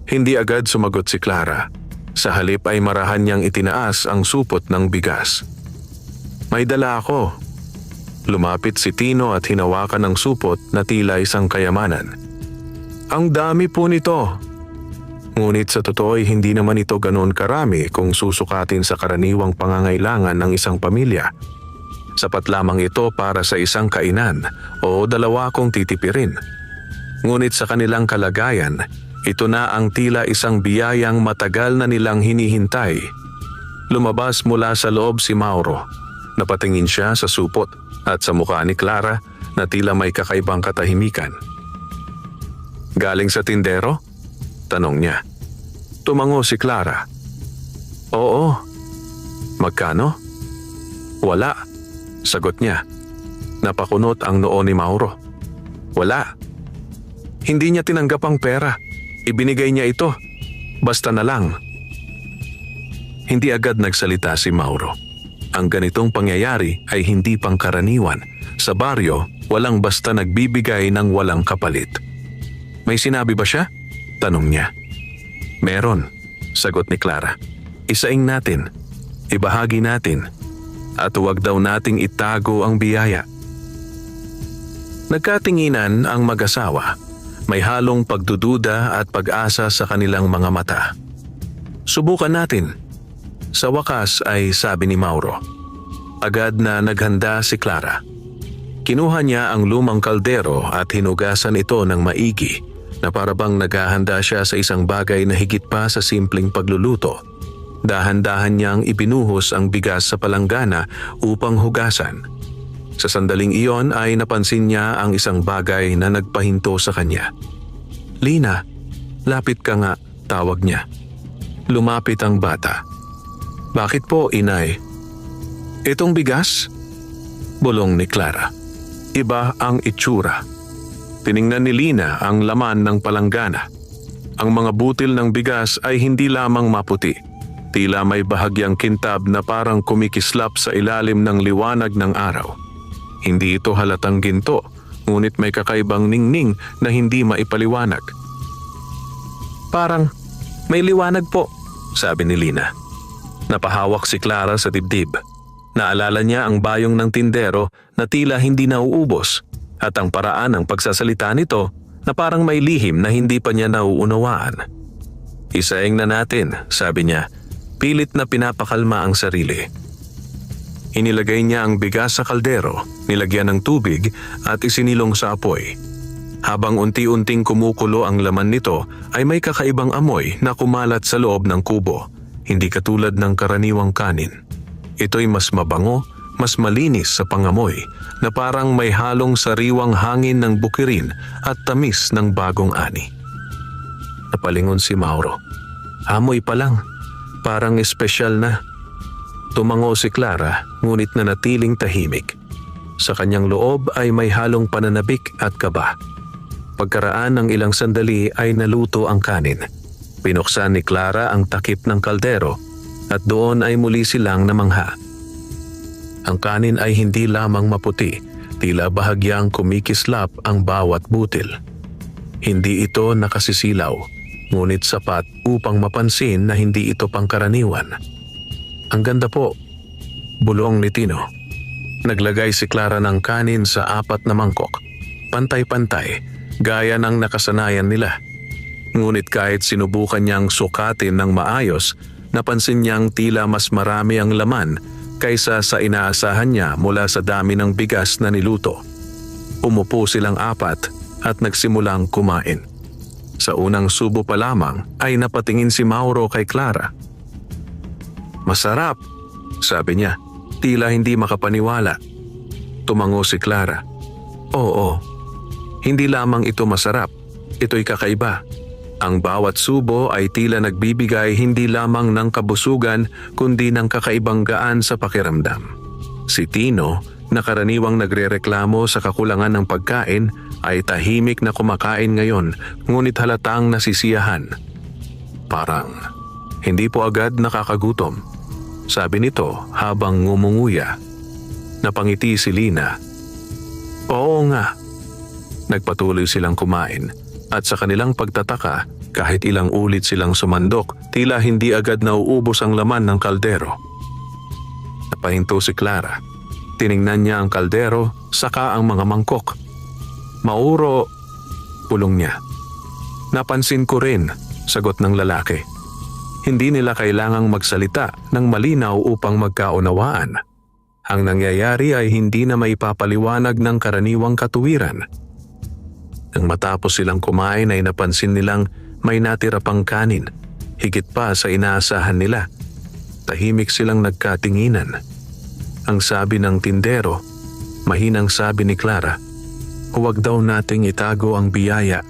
Hindi agad sumagot si Clara. Sa halip ay marahan niyang itinaas ang supot ng bigas. May dala ako. Lumapit si Tino at hinawakan ng supot na tila isang kayamanan. Ang dami po nito. Ngunit sa totoo ay hindi naman ito ganoon karami kung susukatin sa karaniwang pangangailangan ng isang pamilya. Sapat lamang ito para sa isang kainan o dalawa kung titipirin. Ngunit sa kanilang kalagayan, ito na ang tila isang biyayang matagal na nilang hinihintay. Lumabas mula sa loob si Mauro. Napatingin siya sa supot at sa mukha ni Clara na tila may kakaibang katahimikan. Galing sa tindero? Tanong niya. Tumango si Clara. Oo. Magkano? Wala. Sagot niya. Napakunot ang noo ni Mauro. Wala. Hindi niya tinanggap ang pera. Ibinigay niya ito. Basta na lang. Hindi agad nagsalita si Mauro. Ang ganitong pangyayari ay hindi pangkaraniwan. Sa baryo, walang basta nagbibigay ng walang kapalit. May sinabi ba siya? Tanong niya. Meron, sagot ni Clara. Isaing natin. Ibahagi natin. At huwag daw nating itago ang biyaya. Nagkatinginan ang mag-asawa. May halong pagdududa at pag-asa sa kanilang mga mata. Subukan natin. Sa wakas ay sabi ni Mauro. Agad na naghanda si Clara. Kinuha niya ang lumang kaldero at hinugasan ito ng maigi na parabang naghahanda siya sa isang bagay na higit pa sa simpleng pagluluto. Dahan-dahan niyang ibinuhos ang bigas sa palanggana upang hugasan. Sa sandaling iyon ay napansin niya ang isang bagay na nagpahinto sa kanya. Lina, lapit ka nga, tawag niya. Lumapit ang bata. Bakit po, inay? Itong bigas? Bulong ni Clara. Iba ang itsura. Tiningnan ni Lina ang laman ng palanggana. Ang mga butil ng bigas ay hindi lamang maputi. Tila may bahagyang kintab na parang kumikislap sa ilalim ng liwanag ng araw. Hindi ito halatang ginto, ngunit may kakaibang ningning na hindi maipaliwanag. Parang may liwanag po, sabi ni Lina. Napahawak si Clara sa dibdib. Naalala niya ang bayong ng tindero na tila hindi nauubos at ang paraan ng pagsasalita nito na parang may lihim na hindi pa niya nauunawaan. Isaing na natin, sabi niya, pilit na pinapakalma ang sarili. Inilagay niya ang bigas sa kaldero, nilagyan ng tubig at isinilong sa apoy. Habang unti-unting kumukulo ang laman nito ay may kakaibang amoy na kumalat sa loob ng kubo, hindi katulad ng karaniwang kanin. Ito'y mas mabango, mas malinis sa pangamoy na parang may halong sariwang hangin ng bukirin at tamis ng bagong ani. Napalingon si Mauro. Amoy pa lang, parang espesyal na. Tumango si Clara ngunit nanatiling tahimik. Sa kanyang loob ay may halong pananabik at kaba. Pagkaraan ng ilang sandali ay naluto ang kanin. Pinuksan ni Clara ang takip ng kaldero at doon ay muli silang namangha. Ang kanin ay hindi lamang maputi, tila bahagyang kumikislap ang bawat butil. Hindi ito nakasisilaw, ngunit sapat upang mapansin na hindi ito pangkaraniwan. Ang ganda po, bulong ni Tino. Naglagay si Clara ng kanin sa 4 na mangkok, pantay-pantay, gaya ng nakasanayan nila. Ngunit kahit sinubukan niyang sukatin ng maayos, napansin niyang tila mas marami ang laman kaysa sa inaasahan niya mula sa dami ng bigas na niluto. Umupo silang 4 at nagsimulang kumain. Sa unang subo pa lamang ay napatingin si Mauro kay Clara. Masarap, sabi niya, tila hindi makapaniwala. Tumango si Clara. Oo, hindi lamang ito masarap, ito'y kakaiba. Ang bawat subo ay tila nagbibigay hindi lamang ng kabusugan kundi ng kakaibang gaan sa pakiramdam. Si Tino, na karaniwang nagrereklamo sa kakulangan ng pagkain, ay tahimik na kumakain ngayon ngunit halatang nasisiyahan. Parang hindi po agad nakakagutom, sabi nito habang ngumunguya. Napangiti si Lina. Oo nga. Nagpatuloy silang kumain. At sa kanilang pagtataka, kahit ilang ulit silang sumandok, tila hindi agad nauubos ang laman ng kaldero. Napahinto si Clara. Tiningnan niya ang kaldero, saka ang mga mangkok. Mauro, pulong niya. Napansin ko rin, sagot ng lalaki. Hindi nila kailangang magsalita ng malinaw upang magkaunawaan. Ang nangyayari ay hindi na maipapaliwanag ng karaniwang katuwiran. Nang matapos silang kumain ay napansin nilang may natira pang kanin, higit pa sa inaasahan nila. Tahimik silang nagkatinginan. Ang sabi ng tindero, mahinang sabi ni Clara, huwag daw nating itago ang biyaya.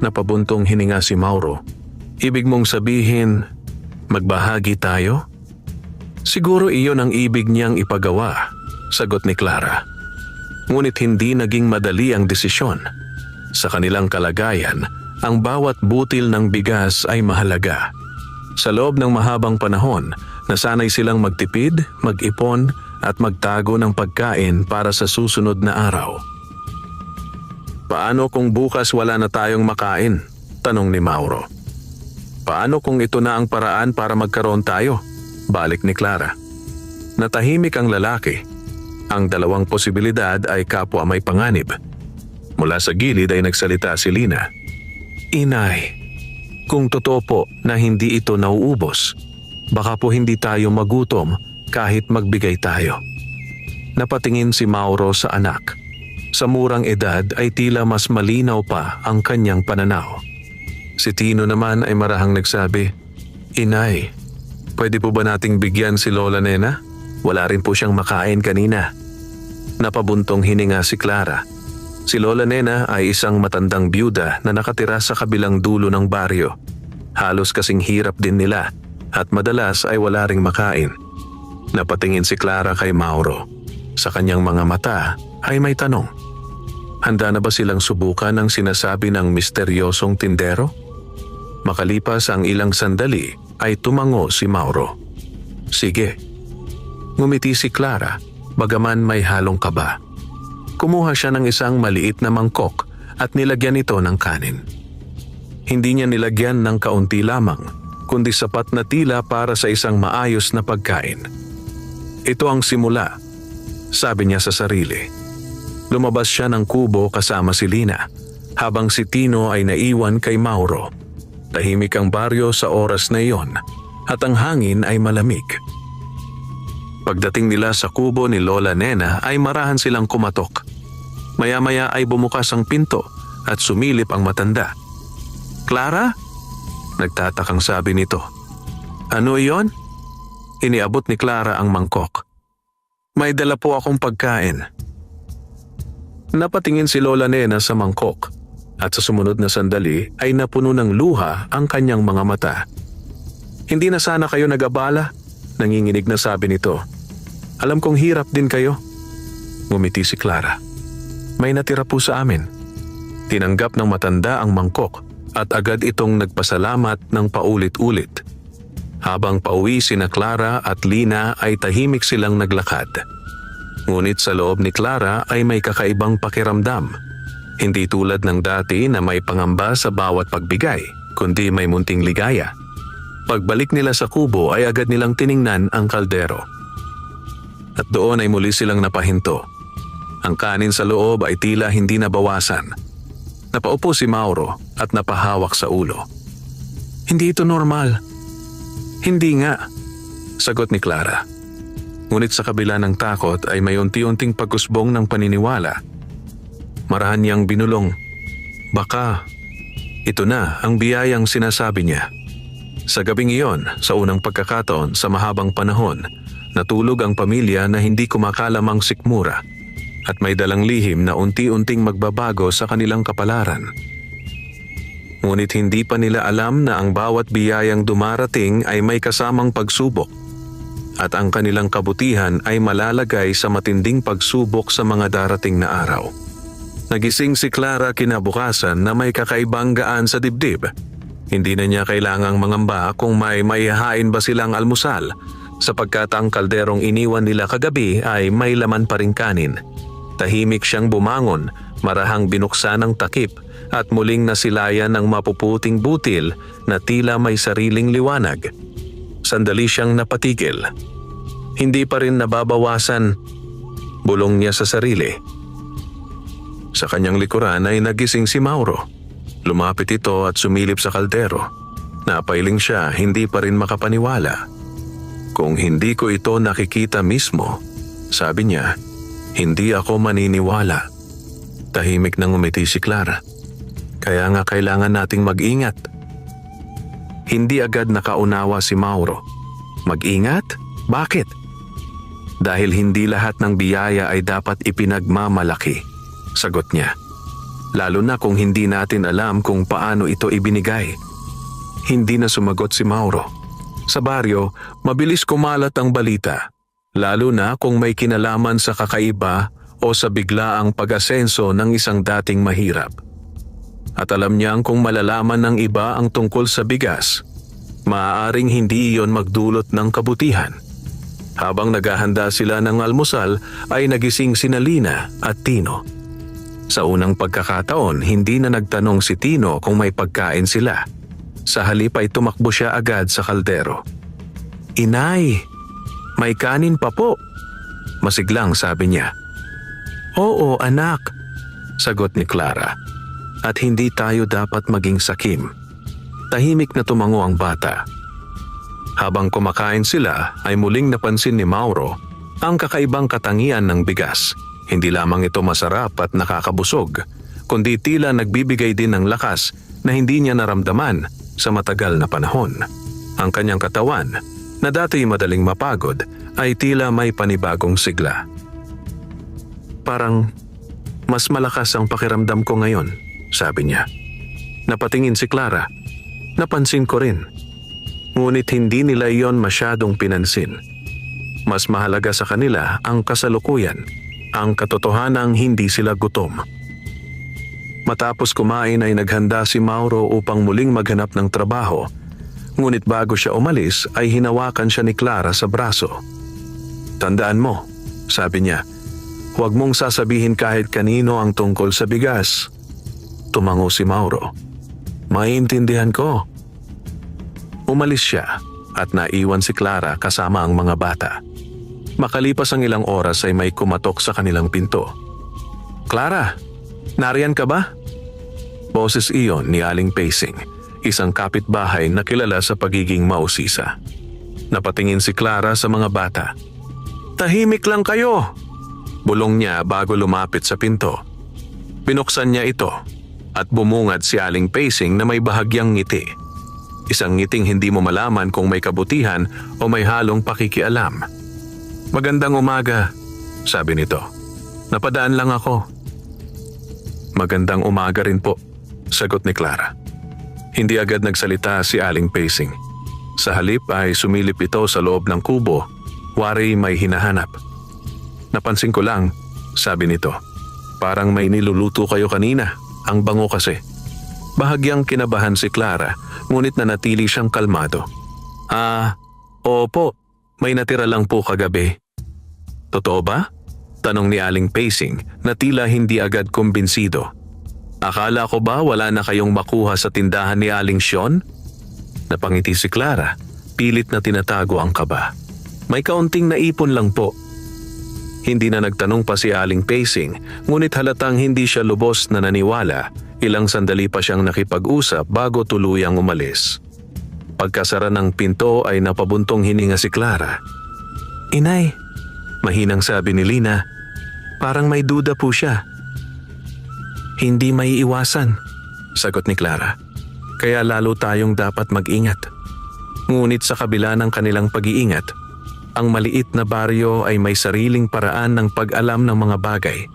Napabuntong hininga si Mauro. Ibig mong sabihin, magbahagi tayo? Siguro iyon ang ibig niyang ipagawa, sagot ni Clara. Ngunit hindi naging madali ang desisyon. Sa kanilang kalagayan, ang bawat butil ng bigas ay mahalaga. Sa loob ng mahabang panahon, nasanay silang magtipid, mag-ipon at magtago ng pagkain para sa susunod na araw. Paano kung bukas wala na tayong makain? Tanong ni Mauro. Paano kung ito na ang paraan para magkaroon tayo? Balik ni Clara. Natahimik ang lalaki. Ang dalawang posibilidad ay kapwa may panganib. Mula sa gilid ay nagsalita si Lina. Inay, kung totoo po na hindi ito nauubos, baka po hindi tayo magutom kahit magbigay tayo. Napatingin si Mauro sa anak. Sa murang edad ay tila mas malinaw pa ang kanyang pananaw. Si Tino naman ay marahang nagsabi, Inay, pwede po ba nating bigyan si Lola Nena? Wala rin po siyang makain kanina. Napabuntong hininga si Clara. Si Lola Nena ay isang matandang byuda na nakatira sa kabilang dulo ng baryo. Halos kasing hirap din nila at madalas ay wala ring makain. Napatingin si Clara kay Mauro. Sa kanyang mga mata ay may tanong. Handa na ba silang subukan ang sinasabi ng misteryosong tindero? Makalipas ang ilang sandali ay tumango si Mauro. Sige. Ngumiti si Clara, bagaman may halong kaba. Kumuha siya ng isang maliit na mangkok at nilagyan ito ng kanin. Hindi niya nilagyan ng kaunti lamang, kundi sapat na tila para sa isang maayos na pagkain. Ito ang simula, sabi niya sa sarili. Lumabas siya ng kubo kasama si Lina, habang si Tino ay naiwan kay Mauro. Tahimik ang baryo sa oras na iyon, at ang hangin ay malamig. Pagdating nila sa kubo ni Lola Nena ay marahan silang kumatok. Maya-maya ay bumukas ang pinto at sumilip ang matanda. Clara? Nagtatakang sabi nito. Ano iyon? Iniabot ni Clara ang mangkok. May dala po akong pagkain. Napatingin si Lola Nena sa mangkok at sa sumunod na sandali ay napuno ng luha ang kanyang mga mata. Hindi na sana kayo nag-abala, nanginginig na sabi nito. Alam kong hirap din kayo. Ngumiti si Clara. May natira po sa amin. Tinanggap ng matanda ang mangkok at agad itong nagpasalamat ng paulit-ulit. Habang pauwi sina Clara at Lina ay tahimik silang naglakad. Ngunit sa loob ni Clara ay may kakaibang pakiramdam. Hindi tulad ng dati na may pangamba sa bawat pagbigay, kundi may munting ligaya. Pagbalik nila sa kubo ay agad nilang tiningnan ang kaldero. At doon ay muli silang napahinto. Ang kanin sa loob ay tila hindi nabawasan. Napaupo si Mauro at napahawak sa ulo. Hindi ito normal. Hindi nga, sagot ni Clara. Ngunit sa kabila ng takot ay may unti-unting pagusbong ng paniniwala. Marahan niyang binulong. Baka, ito na ang biyayang sinasabi niya. Sa gabing iyon, sa unang pagkakataon sa mahabang panahon, natulog ang pamilya na hindi kumakalamang sikmura at may dalang lihim na unti-unting magbabago sa kanilang kapalaran. Ngunit hindi pa nila alam na ang bawat biyayang dumarating ay may kasamang pagsubok at ang kanilang kabutihan ay malalagay sa matinding pagsubok sa mga darating na araw. Nagising si Clara kinabukasan na may kakaibang gaan sa dibdib. Hindi na niya kailangang mangamba kung may maihahain ba silang almusal sapagkat ang kalderong iniwan nila kagabi ay may laman pa ring kanin. Tahimik siyang bumangon, marahang binuksan ang takip at muling nasilayan ng mapuputing butil na tila may sariling liwanag. Sandali siyang napatigil. Hindi pa rin nababawasan, bulong niya sa sarili. Sa kanyang likuran ay nagising si Mauro. Lumapit ito at sumilip sa kaldero. Napailing siya, hindi pa rin makapaniwala. Kung hindi ko ito nakikita mismo, sabi niya, hindi ako maniniwala. Tahimik na ngumiti si Clara. Kaya nga kailangan nating mag-ingat. Hindi agad nakaunawa si Mauro. Mag-ingat? Bakit? Dahil hindi lahat ng biyaya ay dapat ipinagmamalaki, sagot niya. Lalo na kung hindi natin alam kung paano ito ibinigay. Hindi na sumagot si Mauro. Sa baryo, mabilis kumalat ang balita. Lalo na kung may kinalaman sa kakaiba o sa biglaang pag-asenso ng isang dating mahirap. At alam niyang kung malalaman ng iba ang tungkol sa bigas, maaaring hindi iyon magdulot ng kabutihan. Habang naghahanda sila ng almusal ay nagising sina Lina at Tino. Sa unang pagkakataon, hindi na nagtanong si Tino kung may pagkain sila. Sa halip ay tumakbo siya agad sa kaldero. Inay, may kanin pa po, masiglang sabi niya. Oo anak, sagot ni Clara. At hindi tayo dapat maging sakim. Tahimik na tumango ang bata. Habang kumakain sila ay muling napansin ni Mauro ang kakaibang katangian ng bigas. Hindi lamang ito masarap at nakakabusog, kundi tila nagbibigay din ng lakas na hindi niya naramdaman sa matagal na panahon. Ang kanyang katawan, na dati madaling mapagod, ay tila may panibagong sigla. Parang mas malakas ang pakiramdam ko ngayon, sabi niya. Napatingin si Clara. Napansin ko rin. Ngunit hindi nila iyon masyadong pinansin. Mas mahalaga sa kanila ang kasalukuyan, ang katotohanang hindi sila gutom. Matapos kumain ay naghanda si Mauro upang muling maghanap ng trabaho. Ngunit bago siya umalis ay hinawakan siya ni Clara sa braso. "Tandaan mo," sabi niya, "huwag mong sasabihin kahit kanino ang tungkol sa bigas." Tumango si Mauro. "Maiintindihan ko." Umalis siya at naiwan si Clara kasama ang mga bata. Makalipas ang ilang oras ay may kumatok sa kanilang pinto. "Clara, nariyan ka ba?" Boses iyon ni Aling Pacing, isang kapitbahay na kilala sa pagiging mausisa. Napatingin si Clara sa mga bata. "Tahimik lang kayo!" Bulong niya bago lumapit sa pinto. Binuksan niya ito at bumungad si Aling Pacing na may bahagyang ngiti. Isang ngiting hindi mo malaman kung may kabutihan o may halong pakikialam. "Magandang umaga," sabi nito. "Napadaan lang ako." "Magandang umaga rin po," sagot ni Clara. Hindi agad nagsalita si Aling Pacing. Sa halip ay sumilip ito sa loob ng kubo, wari may hinahanap. "Napansin ko lang," sabi nito. "Parang may niluluto kayo kanina, ang bango kasi." Bahagyang kinabahan si Clara, ngunit nanatili siyang kalmado. Opo, may natira lang po kagabi." "Totoo ba?" tanong ni Aling Pacing na tila hindi agad kumbinsido. "Akala ko ba wala na kayong makuha sa tindahan ni Aling Sean?" Napangiti si Clara, pilit na tinatago ang kaba. "May kaunting naipon lang po." Hindi na nagtanong pa si Aling Pacing, ngunit halatang hindi siya lubos na naniwala. Ilang sandali pa siyang nakipag-usap bago tuluyang umalis. Pagkasara ng pinto ay napabuntong hininga si Clara. "Inay," mahinang sabi ni Lina, "parang may duda po siya." "Hindi maiiwasan," sagot ni Clara. "Kaya lalo tayong dapat mag-ingat." Ngunit sa kabila ng kanilang pag-iingat, ang maliit na baryo ay may sariling paraan ng pag-alam ng mga bagay.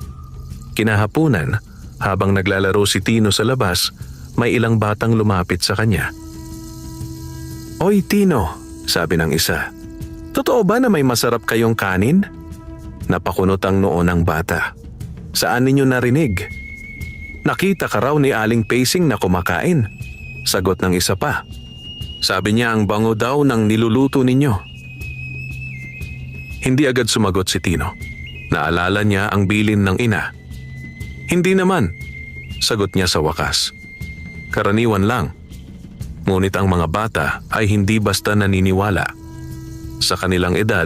Kinahapunan, habang naglalaro si Tino sa labas, may ilang batang lumapit sa kanya. "Oy Tino," sabi ng isa, "totoo ba na may masarap kayong kanin?" Napakunot ang noo ng bata. "Saan ninyo narinig?" "Nakita ka raw ni Aling Pacing na kumakain," sagot ng isa pa. "Sabi niya ang bango daw ng niluluto ninyo." Hindi agad sumagot si Tino. Naalala niya ang bilin ng ina. "Hindi naman," sagot niya sa wakas. "Karaniwan lang." Ngunit ang mga bata ay hindi basta naniniwala. Sa kanilang edad,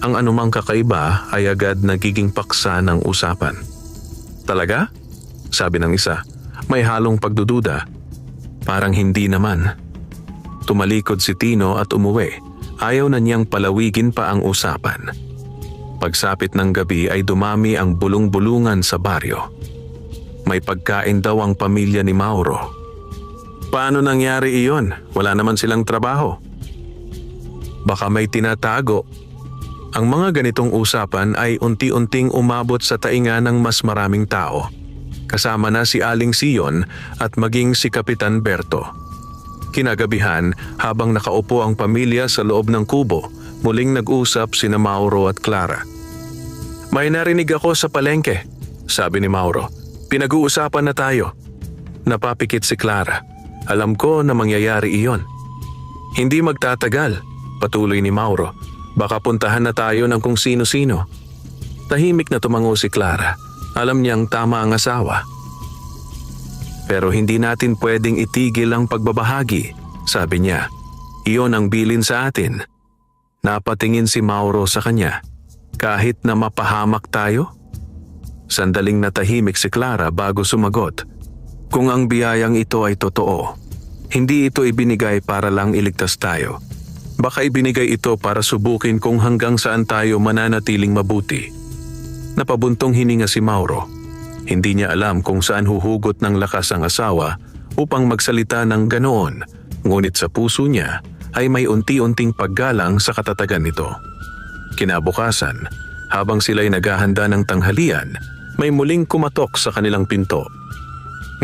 ang anumang kakaiba ay agad nagiging paksa ng usapan. "Talaga?" sabi ng isa, may halong pagdududa. "Parang hindi naman." Tumalikod si Tino at umuwi. Ayaw na niyang palawigin pa ang usapan. Pagsapit ng gabi ay dumami ang bulong-bulungan sa baryo. May pagkain daw ang pamilya ni Mauro. "Paano nangyari iyon? Wala naman silang trabaho." "Baka may tinatago." Ang mga ganitong usapan ay unti-unting umabot sa tainga ng mas maraming tao. Kasama na si Aling Sion at maging si Kapitan Berto. Kinagabihan, habang nakaupo ang pamilya sa loob ng kubo, muling nag-usap sina Mauro at Clara. "May narinig ako sa palengke," sabi ni Mauro. "Pinag-uusapan na tayo." Napapikit si Clara. "Alam ko na mangyayari iyon." "Hindi magtatagal," patuloy ni Mauro. "Baka puntahan na tayo ng kung sino-sino." Tahimik na tumango si Clara. Alam niyang tama ang asawa. "Pero hindi natin pwedeng itigil ang pagbabahagi," sabi niya. "Iyon ang bilin sa atin." Napatingin si Mauro sa kanya. "Kahit na mapahamak tayo?" Sandaling natahimik si Clara bago sumagot. "Kung ang biyayang ito ay totoo, hindi ito ibinigay para lang iligtas tayo. Baka ibinigay ito para subukin kung hanggang saan tayo mananatiling mabuti." Napabuntong hininga si Mauro. Hindi niya alam kung saan huhugot ng lakas ang asawa upang magsalita ng ganoon, ngunit sa puso niya ay may unti-unting paggalang sa katatagan nito. Kinabukasan, habang sila'y naghahanda ng tanghalian, may muling kumatok sa kanilang pinto.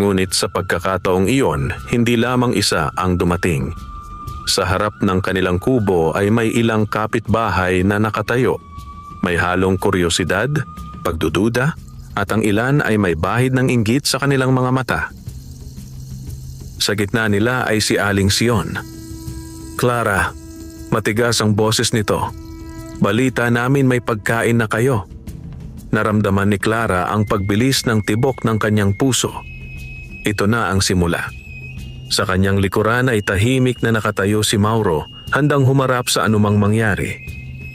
Ngunit sa pagkakataong iyon, hindi lamang isa ang dumating. Sa harap ng kanilang kubo ay may ilang kapitbahay na nakatayo. May halong kuryosidad, pagdududa, at ang ilan ay may bahid ng inggit sa kanilang mga mata. Sa gitna nila ay si Aling Sion. "Clara, matigas ang boses nito. Balita namin may pagkain na kayo." Naramdaman ni Clara ang pagbilis ng tibok ng kanyang puso. Ito na ang simula. Sa kanyang likuran ay tahimik na nakatayo si Mauro, handang humarap sa anumang mangyari.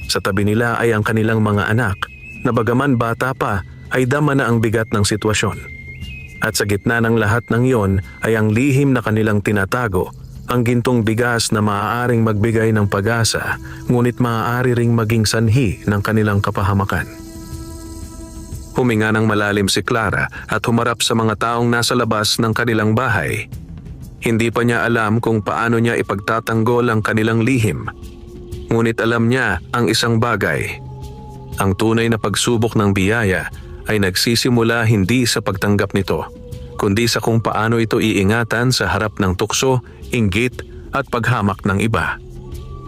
Sa tabi nila ay ang kanilang mga anak, na bagaman bata pa ay dama na ang bigat ng sitwasyon. At sa gitna ng lahat ng iyon ay ang lihim na kanilang tinatago, ang gintong bigas na maaaring magbigay ng pag-asa, ngunit maaari ring maging sanhi ng kanilang kapahamakan. Huminga ng malalim si Clara at humarap sa mga taong nasa labas ng kanilang bahay. Hindi pa niya alam kung paano niya ipagtatanggol ang kanilang lihim. Ngunit alam niya ang isang bagay. Ang tunay na pagsubok ng biyaya ay nagsisimula hindi sa pagtanggap nito, kundi sa kung paano ito iingatan sa harap ng tukso, inggit at paghamak ng iba.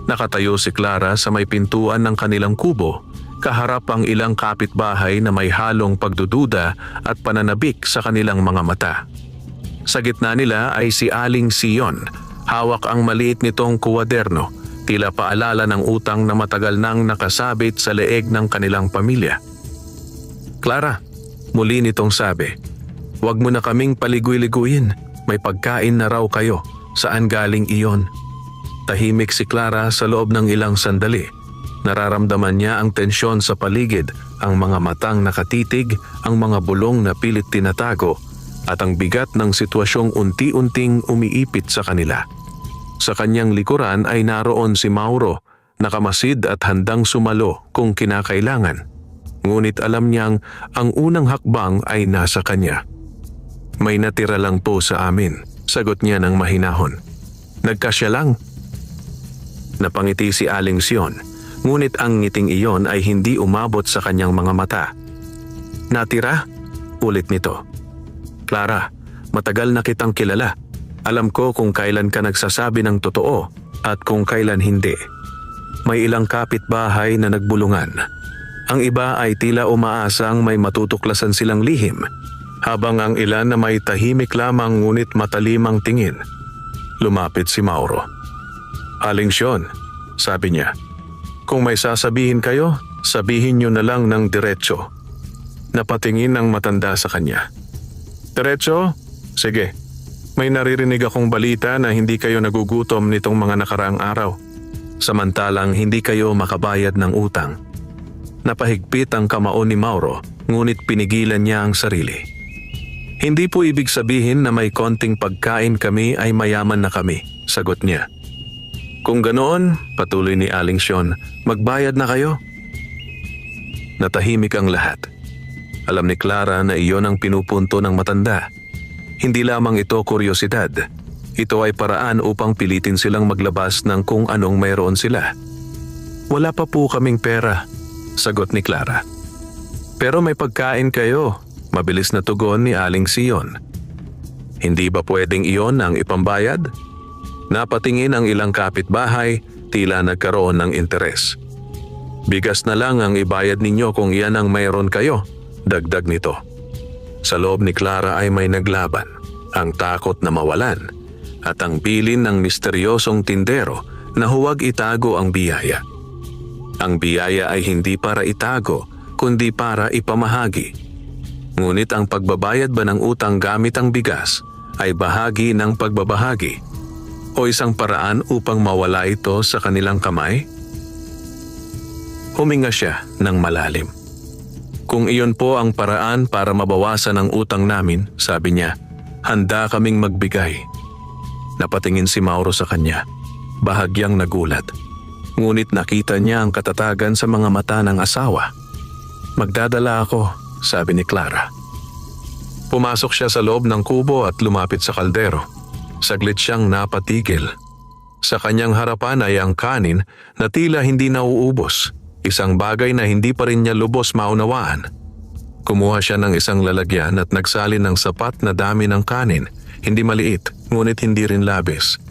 Nakatayo si Clara sa may pintuan ng kanilang kubo, kaharap ang ilang kapitbahay na may halong pagdududa at pananabik sa kanilang mga mata. Sa gitna nila ay si Aling Sion, hawak ang maliit nitong kuwaderno, tila paalala ng utang na matagal nang nakasabit sa leeg ng kanilang pamilya. "Clara," muli nitong sabi, "huwag mo na kaming paligoy-liguyin, may pagkain na raw kayo, saan galing iyon?" Tahimik si Clara sa loob ng ilang sandali. Nararamdaman niya ang tensyon sa paligid, ang mga matang nakatitig, ang mga bulong na pilit tinatago, at ang bigat ng sitwasyong unti-unting umiipit sa kanila. Sa kanyang likuran ay naroon si Mauro, nakamasid at handang sumalo kung kinakailangan. Ngunit alam niyang ang unang hakbang ay nasa kanya. "May natira lang po sa amin," sagot niya ng mahinahon. "Nagkasya lang." Napangiti si Aling Sion, ngunit ang ngiting iyon ay hindi umabot sa kanyang mga mata. "Natira?" ulit nito. "Clara, matagal na kitang kilala. Alam ko kung kailan ka nagsasabi ng totoo at kung kailan hindi. May ilang kapitbahay na nagbulungan. Ang iba ay tila umaasang may matutuklasan silang lihim, habang ang ilan na may tahimik lamang ngunit matalimang tingin." Lumapit si Mauro. "Aling Sion," sabi niya, "kung may sasabihin kayo, sabihin niyo na lang ng diretso." Napatingin ang matanda sa kanya. "Diretso? Sige. May naririnig akong balita na hindi kayo nagugutom nitong mga nakaraang araw. Samantalang hindi kayo makabayad ng utang." Napahigpit ang kamao ni Mauro, ngunit pinigilan niya ang sarili. "Hindi po ibig sabihin na may konting pagkain kami ay mayaman na kami," sagot niya. "Kung ganoon," patuloy ni Aling Sion, "magbayad na kayo." Natahimik ang lahat. Alam ni Clara na iyon ang pinupunto ng matanda. Hindi lamang ito kuryosidad. Ito ay paraan upang pilitin silang maglabas ng kung anong mayroon sila. "Wala pa po kaming pera," sagot ni Clara. "Pero may pagkain kayo," mabilis na tugon ni Aling Sion. "Hindi ba pwedeng iyon ang ipambayad?" Napatingin ang ilang kapitbahay, tila nagkaroon ng interes. "Bigas na lang ang ibayad ninyo kung iyan ang mayroon kayo," dagdag nito. Sa loob ni Clara ay may naglaban, ang takot na mawalan, at ang bilin ng misteryosong tindero na huwag itago ang biyaya. Ang biyaya ay hindi para itago, kundi para ipamahagi. Ngunit ang pagbabayad ba ng utang gamit ang bigas ay bahagi ng pagbabahagi, o isang paraan upang mawala ito sa kanilang kamay? Huminga siya ng malalim. "Kung iyon po ang paraan para mabawasan ang utang namin," sabi niya, "handa kaming magbigay." Napatingin si Mauro sa kanya, bahagyang nagulat. Ngunit nakita niya ang katatagan sa mga mata ng asawa. "Magdadala ako," sabi ni Clara. Pumasok siya sa loob ng kubo at lumapit sa kaldero. Saglit siyang napatigil. Sa kanyang harapan ay ang kanin na tila hindi nauubos. Isang bagay na hindi pa rin niya lubos maunawaan. Kumuha siya ng isang lalagyan at nagsalin ng sapat na dami ng kanin, hindi maliit, ngunit hindi rin labis.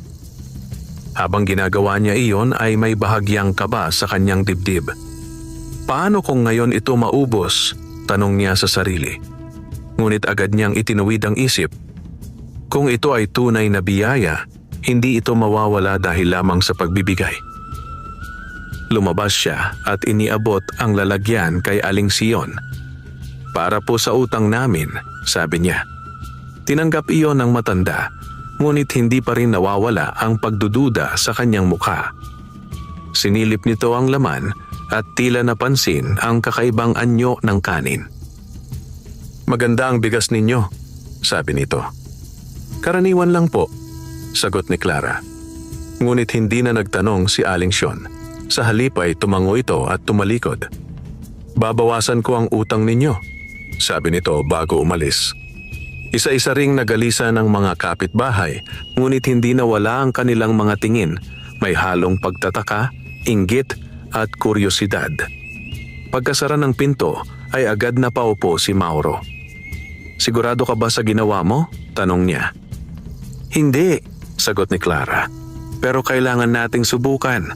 Habang ginagawa niya iyon ay may bahagyang kaba sa kanyang dibdib. Paano kung ngayon ito maubos? Tanong niya sa sarili. Ngunit agad niyang itinuwid ang isip. Kung ito ay tunay na biyaya, hindi ito mawawala dahil lamang sa pagbibigay. Lumabas siya at iniabot ang lalagyan kay Aling Sion. Para po sa utang namin, sabi niya. Tinanggap iyon ng matanda, ngunit hindi pa rin nawawala ang pagdududa sa kanyang mukha. Sinilip nito ang laman at tila napansin ang kakaibang anyo ng kanin. Maganda ang bigas ninyo, sabi nito. Karaniwan lang po, sagot ni Clara. Ngunit hindi na nagtanong si Aling Sion. Sa halip ay tumango ito at tumalikod. Babawasan ko ang utang ninyo, sabi nito bago umalis. Isa-isa ring nagalisa ng mga kapitbahay, ngunit hindi nawala ang kanilang mga tingin. May halong pagtataka, inggit at kuryosidad. Pagkasara ng pinto ay agad na paupo si Mauro. Sigurado ka ba sa ginawa mo? Tanong niya. Hindi, sagot ni Clara. Pero kailangan nating subukan.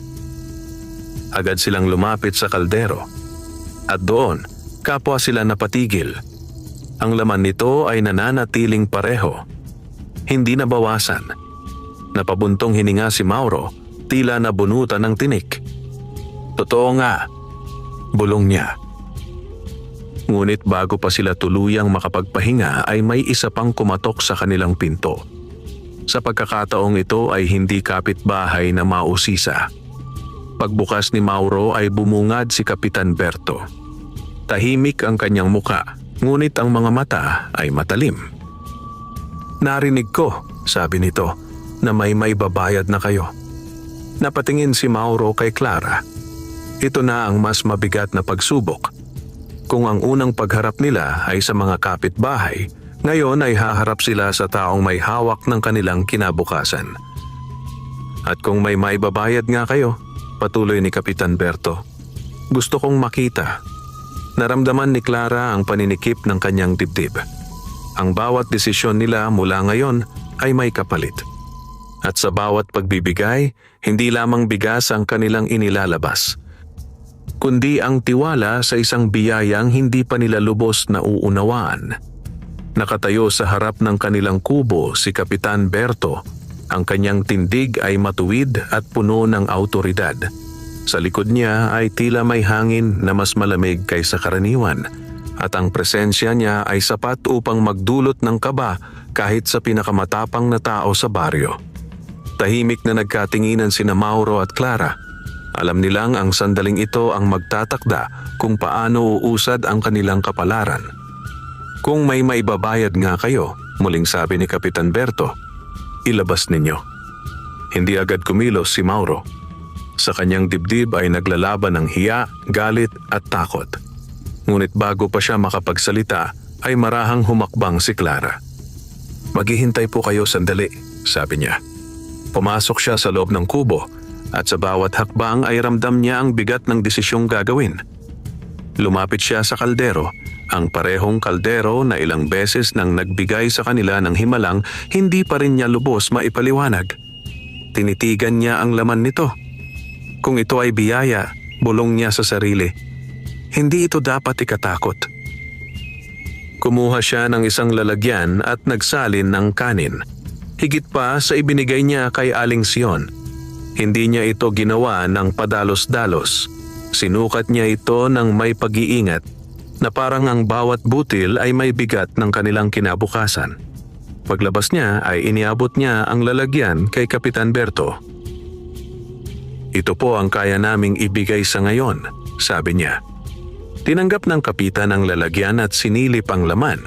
Agad silang lumapit sa kaldero. At doon, kapwa sila napatigil. Ang laman nito ay nananatiling pareho. Hindi nabawasan. Napabuntong hininga si Mauro, tila nabunutan ng tinik. Totoo nga, bulong niya. Ngunit bago pa sila tuluyang makapagpahinga ay may isa pang kumatok sa kanilang pinto. Sa pagkakataong ito ay hindi kapitbahay na mausisa. Pagbukas ni Mauro ay bumungad si Kapitan Berto. Tahimik ang kanyang muka, ngunit ang mga mata ay matalim. Narinig ko, sabi nito, na may babayad na kayo. Napatingin si Mauro kay Clara. Ito na ang mas mabigat na pagsubok. Kung ang unang pagharap nila ay sa mga kapitbahay, ngayon ay haharap sila sa taong may hawak ng kanilang kinabukasan. At kung may maibabayad nga kayo, patuloy ni Kapitan Berto, gusto kong makita. Naramdaman ni Clara ang paninikip ng kanyang dibdib. Ang bawat desisyon nila mula ngayon ay may kapalit. At sa bawat pagbibigay, hindi lamang bigas ang kanilang inilalabas, kundi ang tiwala sa isang biyayang hindi pa nila lubos na uunawaan. Nakatayo sa harap ng kanilang kubo si Kapitan Berto. Ang kanyang tindig ay matuwid at puno ng awtoridad. Sa likod niya ay tila may hangin na mas malamig kaysa karaniwan, at ang presensya niya ay sapat upang magdulot ng kaba kahit sa pinakamatapang na tao sa baryo. Tahimik na nagkatinginan sina Mauro at Clara. Alam nilang ang sandaling ito ang magtatakda kung paano uusad ang kanilang kapalaran. Kung may maibabayad nga kayo, muling sabi ni Kapitan Berto, ilabas ninyo. Hindi agad kumilos si Mauro. Sa kanyang dibdib ay naglalaban ng hiya, galit at takot. Ngunit bago pa siya makapagsalita, ay marahang humakbang si Clara. Maghihintay po kayo sandali, sabi niya. Pumasok siya sa loob ng kubo at sa bawat hakbang ay ramdam niya ang bigat ng desisyong gagawin. Lumapit siya sa kaldero, ang parehong kaldero na ilang beses nang nagbigay sa kanila ng himalang hindi pa rin niya lubos maipaliwanag. Tinitigan niya ang laman nito. Kung ito ay biyaya, bulong niya sa sarili, hindi ito dapat ikatakot. Kumuha siya ng isang lalagyan at nagsalin ng kanin. Higit pa sa ibinigay niya kay Aling Sion. Hindi niya ito ginawa ng padalos-dalos. Sinukat niya ito ng may pag-iingat na parang ang bawat butil ay may bigat ng kanilang kinabukasan. Paglabas niya ay iniabot niya ang lalagyan kay Kapitan Berto. Ito po ang kaya naming ibigay sa ngayon, sabi niya. Tinanggap ng kapitan ang lalagyan at sinilip ang laman.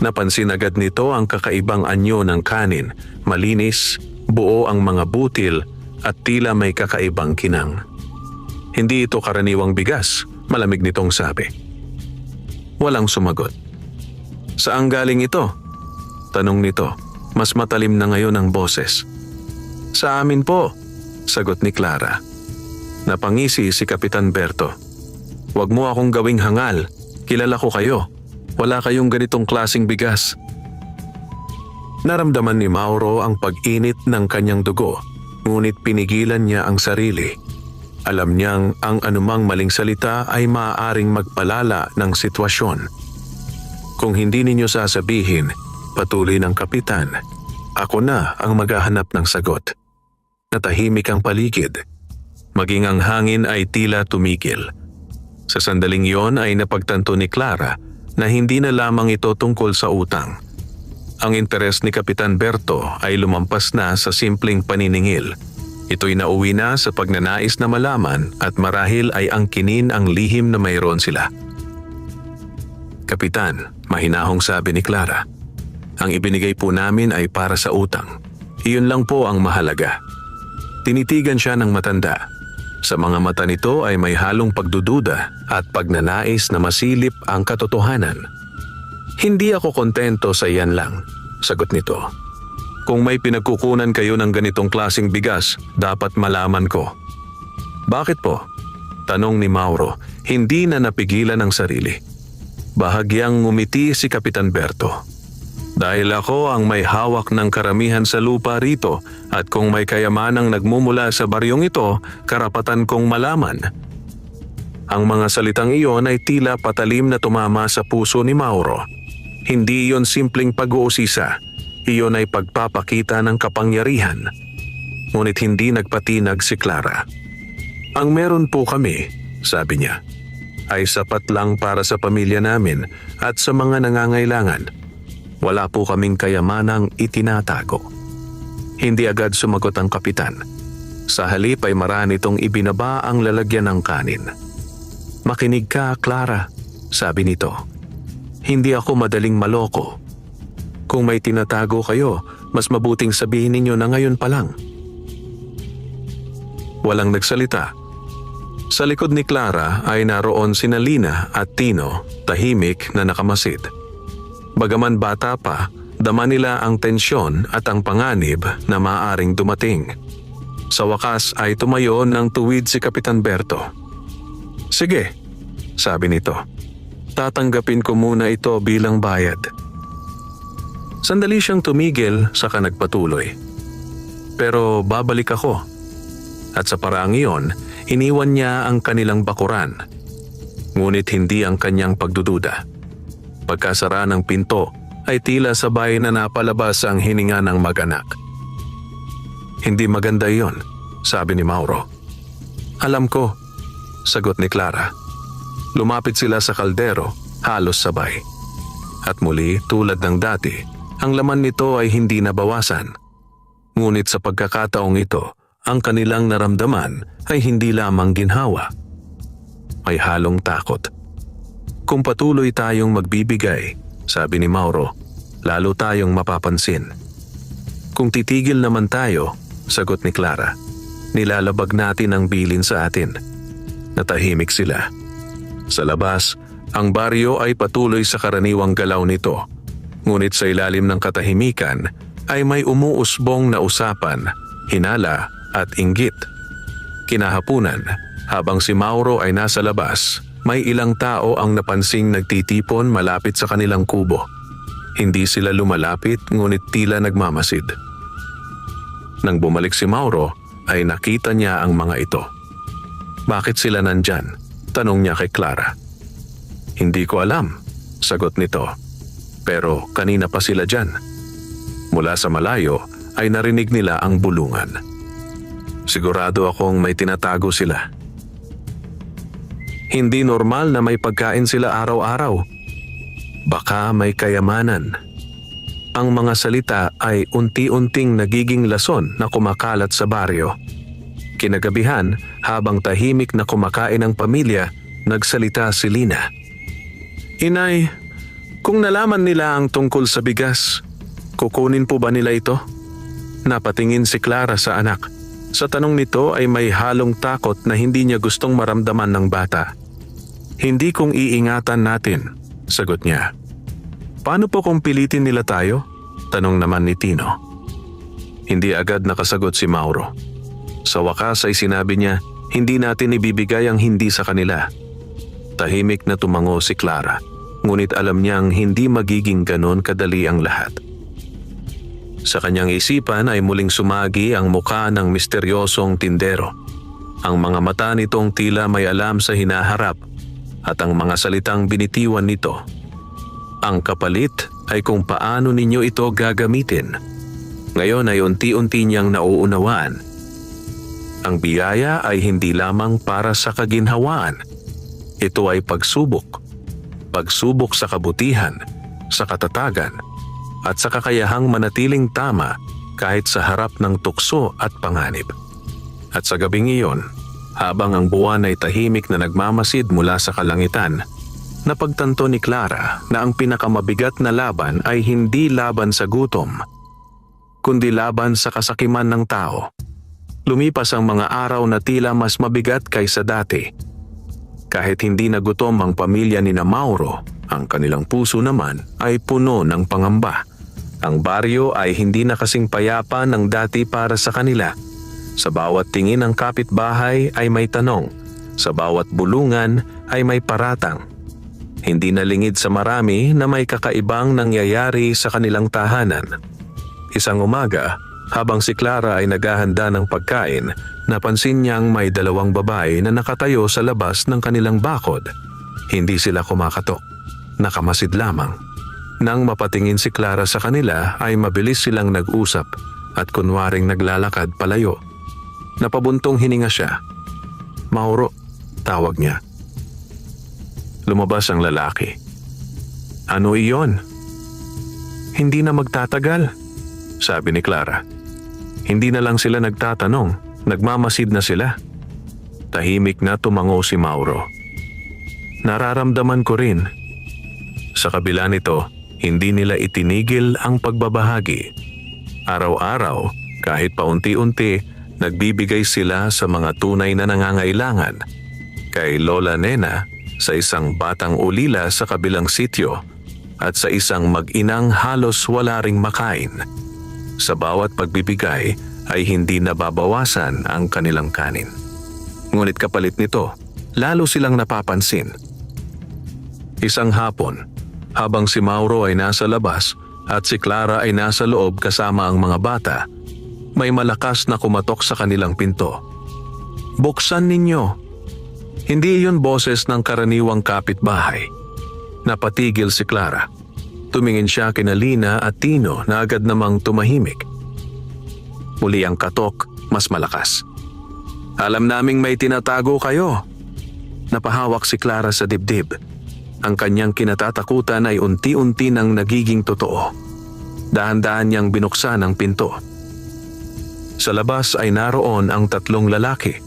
Napansin agad nito ang kakaibang anyo ng kanin, malinis, buo ang mga butil at tila may kakaibang kinang. Hindi ito karaniwang bigas, malamig nitong sabi. Walang sumagot. Saan galing ito? Tanong nito, mas matalim na ngayon ang boses. Sa amin po, sagot ni Clara. Napangisi si Kapitan Berto. Huwag mo akong gawing hangal, kilala ko kayo. Wala kayong ganitong klasing bigas. Naramdaman ni Mauro ang pag-init ng kanyang dugo, ngunit pinigilan niya ang sarili. Alam niyang ang anumang maling salita ay maaaring magpalala ng sitwasyon. Kung hindi ninyo sasabihin, patuloy ng kapitan, ako na ang maghahanap ng sagot. Natahimik ang paligid. Maging ang hangin ay tila tumigil. Sa sandaling iyon ay napagtanto ni Clara na hindi na lamang ito tungkol sa utang. Ang interes ni Kapitan Berto ay lumampas na sa simpleng paniningil. Ito'y nauwi na sa pagnanais na malaman at marahil ay angkinin ang lihim na mayroon sila. Kapitan, mahinahong sabi ni Clara, ang ibinigay po namin ay para sa utang. Iyon lang po ang mahalaga. Tinitigan siya ng matanda. Sa mga mata nito ay may halong pagdududa at pagnanais na masilip ang katotohanan. Hindi ako kontento sa iyan lang, sagot nito. Kung may pinagkukunan kayo ng ganitong klaseng bigas, dapat malaman ko. Bakit po? Tanong ni Mauro, hindi na napigilan ang sarili. Bahagyang ngumiti si Kapitan Berto. Dahil ako ang may hawak ng karamihan sa lupa rito at kung may kayamanang nagmumula sa baryong ito, karapatan kong malaman. Ang mga salitang iyon ay tila patalim na tumama sa puso ni Mauro. Hindi iyon simpleng pag-uusisa, iyon ay pagpapakita ng kapangyarihan. Ngunit hindi nagpatinag si Clara. Ang meron po kami, sabi niya, ay sapat lang para sa pamilya namin at sa mga nangangailangan. Wala po kaming kayamanang itinatago. Hindi agad sumagot ang kapitan. Sa halip ay marami itong ibinaba ang lalagyan ng kanin. Makinig ka, Clara, sabi nito. Hindi ako madaling maloko. Kung may tinatago kayo, mas mabuting sabihin ninyo na ngayon pa lang. Walang nagsalita. Sa likod ni Clara ay naroon sina Lina at Tino, tahimik na nakamasid. Bagaman bata pa, dama nila ang tensyon at ang panganib na maaaring dumating. Sa wakas ay tumayo ng tuwid si Kapitan Berto. Sige, sabi nito. Tatanggapin ko muna ito bilang bayad. Sandali siyang tumigil saka nagpatuloy. Pero babalik ako. At sa paraang iyon, iniwan niya ang kanilang bakuran. Ngunit hindi ang kanyang pagdududa. Pagkasara ng pinto ay tila sabay na napalabas ang hininga ng mag-anak. Hindi maganda iyon, sabi ni Mauro. Alam ko, sagot ni Clara. Lumapit sila sa kaldero, halos sabay. At muli, tulad ng dati, ang laman nito ay hindi nabawasan. Ngunit sa pagkakataong ito, ang kanilang naramdaman ay hindi lamang ginhawa. May halong takot. Kung patuloy tayong magbibigay, sabi ni Mauro, lalo tayong mapapansin. Kung titigil naman tayo, sagot ni Clara, nilalabag natin ang bilin sa atin. Natahimik sila. Sa labas, ang baryo ay patuloy sa karaniwang galaw nito. Ngunit sa ilalim ng katahimikan ay may umuusbong na usapan, hinala at inggit. Kinahapunan, habang si Mauro ay nasa labas, may ilang tao ang napansing nagtitipon malapit sa kanilang kubo. Hindi sila lumalapit ngunit tila nagmamasid. Nang bumalik si Mauro ay nakita niya ang mga ito. Bakit sila nandyan? Tanong niya kay Clara. Hindi ko alam, sagot nito. Pero kanina pa sila dyan. Mula sa malayo ay narinig nila ang bulungan. Sigurado akong may tinatago sila. Hindi normal na may pagkain sila araw-araw. Baka may kayamanan. Ang mga salita ay unti-unting nagiging lason na kumakalat sa baryo. Kinagabihan, habang tahimik na kumakain ang pamilya, nagsalita si Lina. Inay, kung nalaman nila ang tungkol sa bigas, kukunin po ba nila ito? Napatingin si Clara sa anak. Sa tanong nito ay may halong takot na hindi niya gustong maramdaman ng bata. Hindi kong iingatan natin, sagot niya. Paano po kung pilitin nila tayo? Tanong naman ni Tino. Hindi agad nakasagot si Mauro. Sa wakas ay sinabi niya, hindi natin ibibigay ang hindi sa kanila. Tahimik na tumango si Clara, ngunit alam niyang hindi magiging ganon kadali ang lahat. Sa kanyang isipan ay muling sumagi ang muka ng misteryosong tindero. Ang mga mata nitong tila may alam sa hinaharap at ang mga salitang binitiwan nito. Ang kapalit ay kung paano ninyo ito gagamitin. Ngayon ay unti-unti niyang nauunawaan. Ang biyaya ay hindi lamang para sa kaginhawaan. Ito ay pagsubok. Pagsubok sa kabutihan, sa katatagan, at sa kakayahang manatiling tama kahit sa harap ng tukso at panganib. At sa gabing iyon, habang ang buwan ay tahimik na nagmamasid mula sa kalangitan, napagtanto ni Clara na ang pinakamabigat na laban ay hindi laban sa gutom, kundi laban sa kasakiman ng tao. Lumipas ang mga araw na tila mas mabigat kaysa dati. Kahit hindi nagutom ang pamilya ni na Mauro, ang kanilang puso naman ay puno ng pangamba. Ang baryo ay hindi na kasing payapa ng dati para sa kanila. Sa bawat tingin ng kapitbahay ay may tanong. Sa bawat bulungan ay may paratang. Hindi na lingid sa marami na may kakaibang nangyayari sa kanilang tahanan. Isang umaga, habang si Clara ay naghahanda ng pagkain, napansin niyang may dalawang babae na nakatayo sa labas ng kanilang bakod. Hindi sila kumakatok. Nakamasid lamang. Nang mapatingin si Clara sa kanila ay mabilis silang nag-usap at kunwaring naglalakad palayo. Napabuntong hininga siya. "Mauro," tawag niya. Lumabas ang lalaki. "Ano iyon?" "Hindi na magtatagal," sabi ni Clara. Hindi na lang sila nagtatanong, nagmamasid na sila. Tahimik na tumango si Mauro. "Nararamdaman ko rin." Sa kabila nito, hindi nila itinigil ang pagbabahagi. Araw-araw, kahit paunti-unti, nagbibigay sila sa mga tunay na nangangailangan. Kay Lola Nena, sa isang batang ulila sa kabilang sityo, at sa isang mag-inang halos wala ring makain. Sa bawat pagbibigay ay hindi nababawasan ang kanilang kanin. Ngunit kapalit nito, lalo silang napapansin. Isang hapon, habang si Mauro ay nasa labas at si Clara ay nasa loob kasama ang mga bata, may malakas na kumatok sa kanilang pinto. "Buksan ninyo." Hindi iyon boses ng karaniwang kapitbahay. Napatigil si Clara. Tumingin siya kina Lina at Tino na agad namang tumahimik. Muli ang katok, mas malakas. "Alam naming may tinatago kayo." Napahawak si Clara sa dibdib. Ang kanyang kinatatakutan ay unti-unti nang nagiging totoo. Dahan-dahan niyang binuksan ang pinto. Sa labas ay naroon ang tatlong lalaki,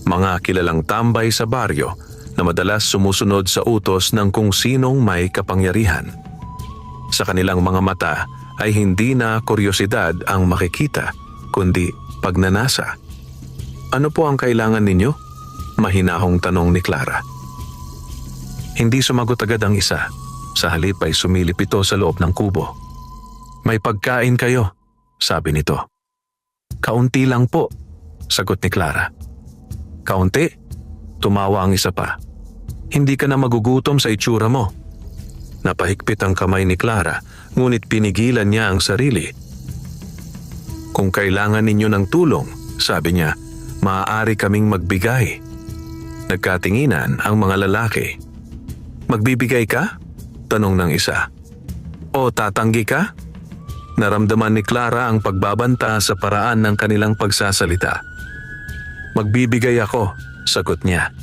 mga kilalang tambay sa baryo na madalas sumusunod sa utos ng kung sinong may kapangyarihan. Sa kanilang mga mata ay hindi na kuryosidad ang makikita, kundi pagnanasa. "Ano po ang kailangan ninyo?" Mahinahong tanong ni Clara. Hindi sumagot agad ang isa. Sa halip ay sumilip ito sa loob ng kubo. "May pagkain kayo," sabi nito. "Kaunti lang po," sagot ni Clara. "Kaunti?" Tumawa ang isa pa. "Hindi ka na magugutom sa itsura mo." Napahigpit ang kamay ni Clara, ngunit pinigilan niya ang sarili. "Kung kailangan ninyo ng tulong," sabi niya, "maaari kaming magbigay." Nagkatinginan ang mga lalaki. "Magbibigay ka?" tanong ng isa. "O tatanggi ka?" Naramdaman ni Clara ang pagbabanta sa paraan ng kanilang pagsasalita. "Magbibigay ako," sagot niya.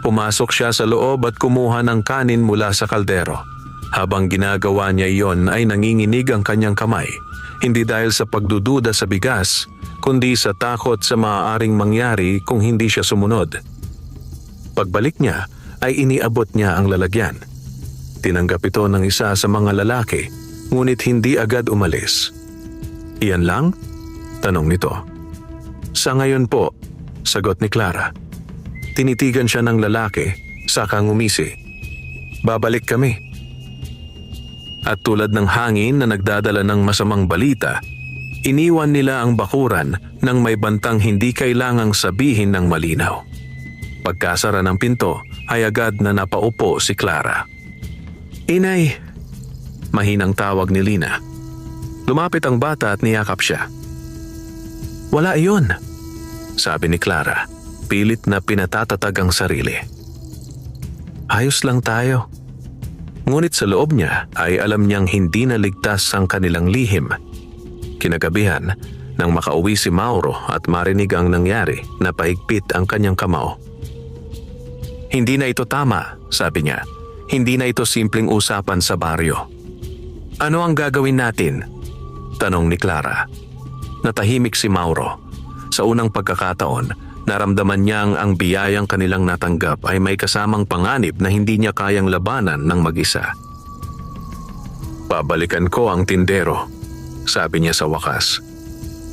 Pumasok siya sa loob at kumuha ng kanin mula sa kaldero. Habang ginagawa niya iyon ay nanginginig ang kanyang kamay, hindi dahil sa pagdududa sa bigas, kundi sa takot sa maaaring mangyari kung hindi siya sumunod. Pagbalik niya ay iniabot niya ang lalagyan. Tinanggap ito ng isa sa mga lalaki, ngunit hindi agad umalis. "Iyan lang?" tanong nito. "Sa ngayon po," sagot ni Clara. Tinitigan siya ng lalaki, saka ngumisi. "Babalik kami." At tulad ng hangin na nagdadala ng masamang balita, iniwan nila ang bakuran nang may bantang hindi kailangang sabihin ng malinaw. Pagkasara ng pinto ay agad na napaupo si Clara. "Inay," mahinang tawag ni Lina. Lumapit ang bata at niyakap siya. "Wala iyon," sabi ni Clara, pilit na pinatatatag ang sarili. "Ayos lang tayo." Ngunit sa loob niya ay alam niyang hindi na ligtas ang kanilang lihim. Kinagabihan, nang makauwi si Mauro at marinig ang nangyari, napahigpit ang kanyang kamao. "Hindi na ito tama," sabi niya. "Hindi na ito simpleng usapan sa baryo." "Ano ang gagawin natin?" tanong ni Clara. Natahimik si Mauro. Sa unang pagkakataon, naramdaman niyang ang biyayang kanilang natanggap ay may kasamang panganib na hindi niya kayang labanan ng mag-isa. "Babalikan ko ang tindero," sabi niya sa wakas.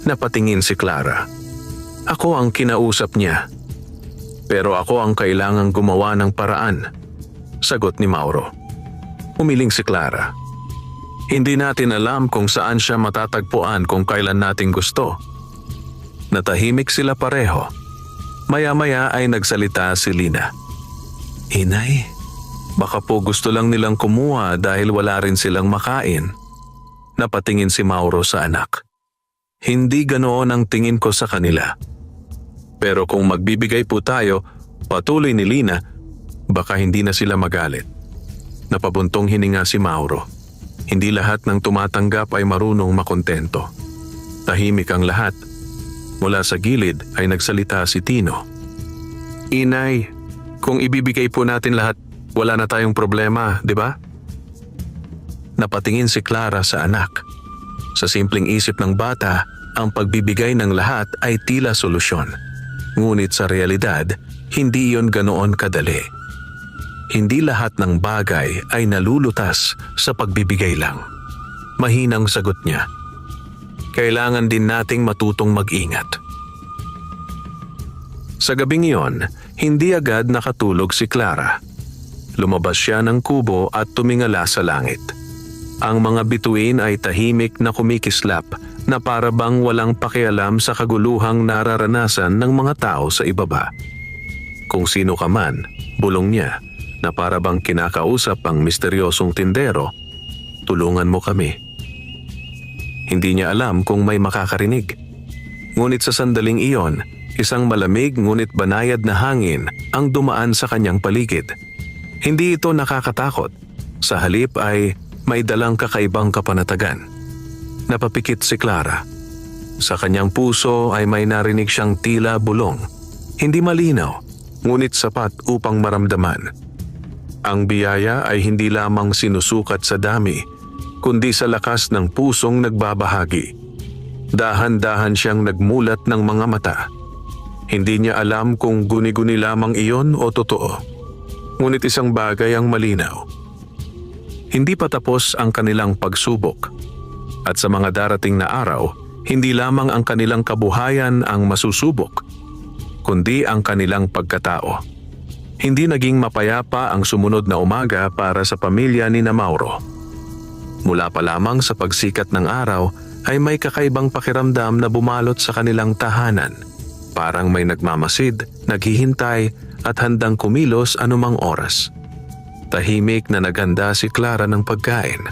Napatingin si Clara. "Ako ang kinausap niya. Pero ako ang kailangang gumawa ng paraan," sagot ni Mauro. Umiling si Clara. "Hindi natin alam kung saan siya matatagpuan kung kailan nating gusto." Natahimik sila pareho. Maya-maya ay nagsalita si Lina. "Inay, baka po gusto lang nilang kumuha dahil wala rin silang makain." Napatingin si Mauro sa anak. "Hindi ganoon ang tingin ko sa kanila. Pero kung magbibigay po tayo," patuloy ni Lina, "baka hindi na sila magalit." Napabuntong hininga si Mauro. Hindi lahat ng tumatanggap ay marunong makontento. Tahimik ang lahat. Mula sa gilid ay nagsalita si Tino. "Inay, kung ibibigay po natin lahat, wala na tayong problema, di ba?" Napatingin si Clara sa anak. Sa simpleng isip ng bata, ang pagbibigay ng lahat ay tila solusyon. Ngunit sa realidad, hindi iyon ganoon kadali. Hindi lahat ng bagay ay nalulutas sa pagbibigay lang. Mahinang sagot niya. Kailangan din nating matutong mag-ingat. Sa gabing iyon, hindi agad nakatulog si Clara. Lumabas siya ng kubo at tumingala sa langit. Ang mga bituin ay tahimik na kumikislap na para bang walang pakialam sa kaguluhang nararanasan ng mga tao sa ibaba. Kung sino ka man, bulong niya, na para bang kinakausap ang misteryosong tindero, "Tulungan mo kami." Hindi niya alam kung may makakarinig. Ngunit sa sandaling iyon, isang malamig ngunit banayad na hangin ang dumaan sa kanyang paligid. Hindi ito nakakatakot. Sa halip ay may dalang kakaibang kapanatagan. Napapikit si Clara. Sa kanyang puso ay may narinig siyang tila bulong. Hindi malinaw, ngunit sapat upang maramdaman. Ang biyaya ay hindi lamang sinusukat sa dami, kundi sa lakas ng pusong nagbabahagi. Dahan-dahan siyang nagmulat ng mga mata. Hindi niya alam kung guni-guni lamang iyon o totoo. Ngunit isang bagay ang malinaw. Hindi pa tapos ang kanilang pagsubok. At sa mga darating na araw, hindi lamang ang kanilang kabuhayan ang masusubok, kundi ang kanilang pagkatao. Hindi naging mapayapa ang sumunod na umaga para sa pamilya ni Mauro. Mula pa lamang sa pagsikat ng araw ay may kakaibang pakiramdam na bumalot sa kanilang tahanan. Parang may nagmamasid, naghihintay at handang kumilos anumang oras. Tahimik na naghanda si Clara ng pagkain.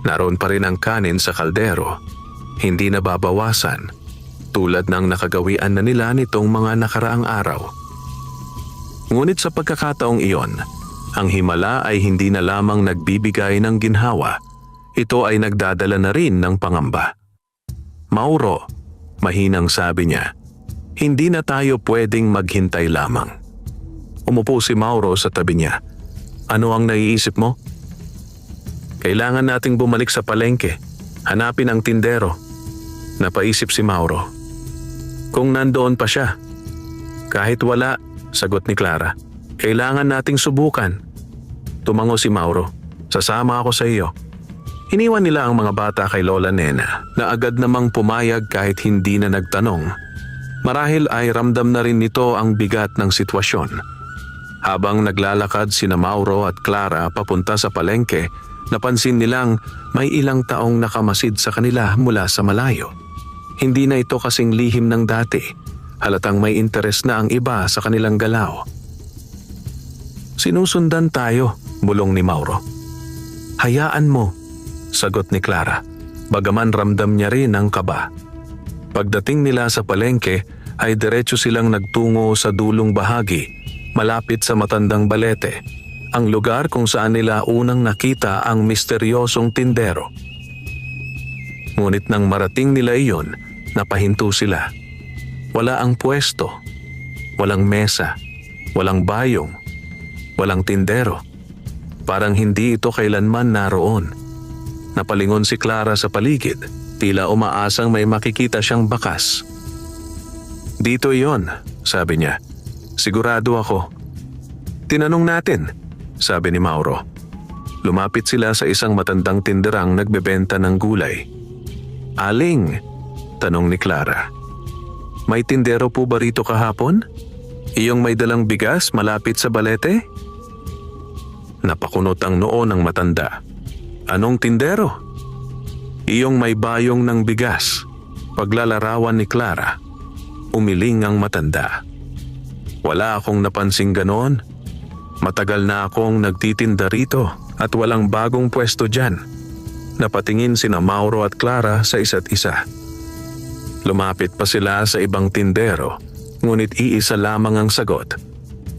Naroon pa rin ang kanin sa kaldero, hindi nababawasan, tulad ng nakagawian na nila nitong mga nakaraang araw. Ngunit sa pagkakataong iyon, ang himala ay hindi na lamang nagbibigay ng ginhawa, ito ay nagdadala na rin ng pangamba. "Mauro," mahinang sabi niya, "hindi na tayo pwedeng maghintay lamang." Umupo si Mauro sa tabi niya. "Ano ang naiisip mo?" "Kailangan nating bumalik sa palengke, hanapin ang tindero." Napaisip si Mauro. Kung nandoon pa siya. "Kahit wala," sagot ni Clara, "kailangan nating subukan." Tumango si Mauro. "Sasama ako sa iyo." Iniwan nila ang mga bata kay Lola Nena na agad namang pumayag kahit hindi na nagtanong. Marahil ay ramdam na rin nito ang bigat ng sitwasyon. Habang naglalakad sina Mauro at Clara papunta sa palengke, napansin nilang may ilang taong nakamasid sa kanila mula sa malayo. Hindi na ito kasing lihim ng dati. Halatang may interes na ang iba sa kanilang galaw. "Sinusundan tayo," bulong ni Mauro. "Hayaan mo," sagot ni Clara. bagaman ramdam niya rin ang kaba. Pagdating nila sa palengke ay diretso silang nagtungo sa dulong bahagi, malapit sa Matandang Balete, ang lugar kung saan nila unang nakita ang misteryosong tindero. Ngunit nang marating nila iyon, napahinto sila. Wala ang pwesto, walang mesa, walang bayong, walang tindero. Parang hindi ito kailanman naroon. Napalingon si Clara sa paligid, tila umaasang may makikita siyang bakas. "Dito iyon," sabi niya. "Sigurado ako." "Tinanong natin," sabi ni Mauro. Lumapit sila sa isang matandang tinderang nagbebenta ng gulay. "Aling?" tanong ni Clara. "May tindero po ba rito kahapon? Iyong may dalang bigas malapit sa balete?" Napakunot ang noo ng matanda. "Anong tindero?" "Iyong may bayong ng bigas." Paglalarawan ni Clara. Umiling ang matanda. "Wala akong napansing ganon. Matagal na akong nagtitinda rito at walang bagong pwesto dyan." Napatingin sina Mauro at Clara sa isa't isa. Lumapit pa sila sa ibang tindero, ngunit iisa lamang ang sagot.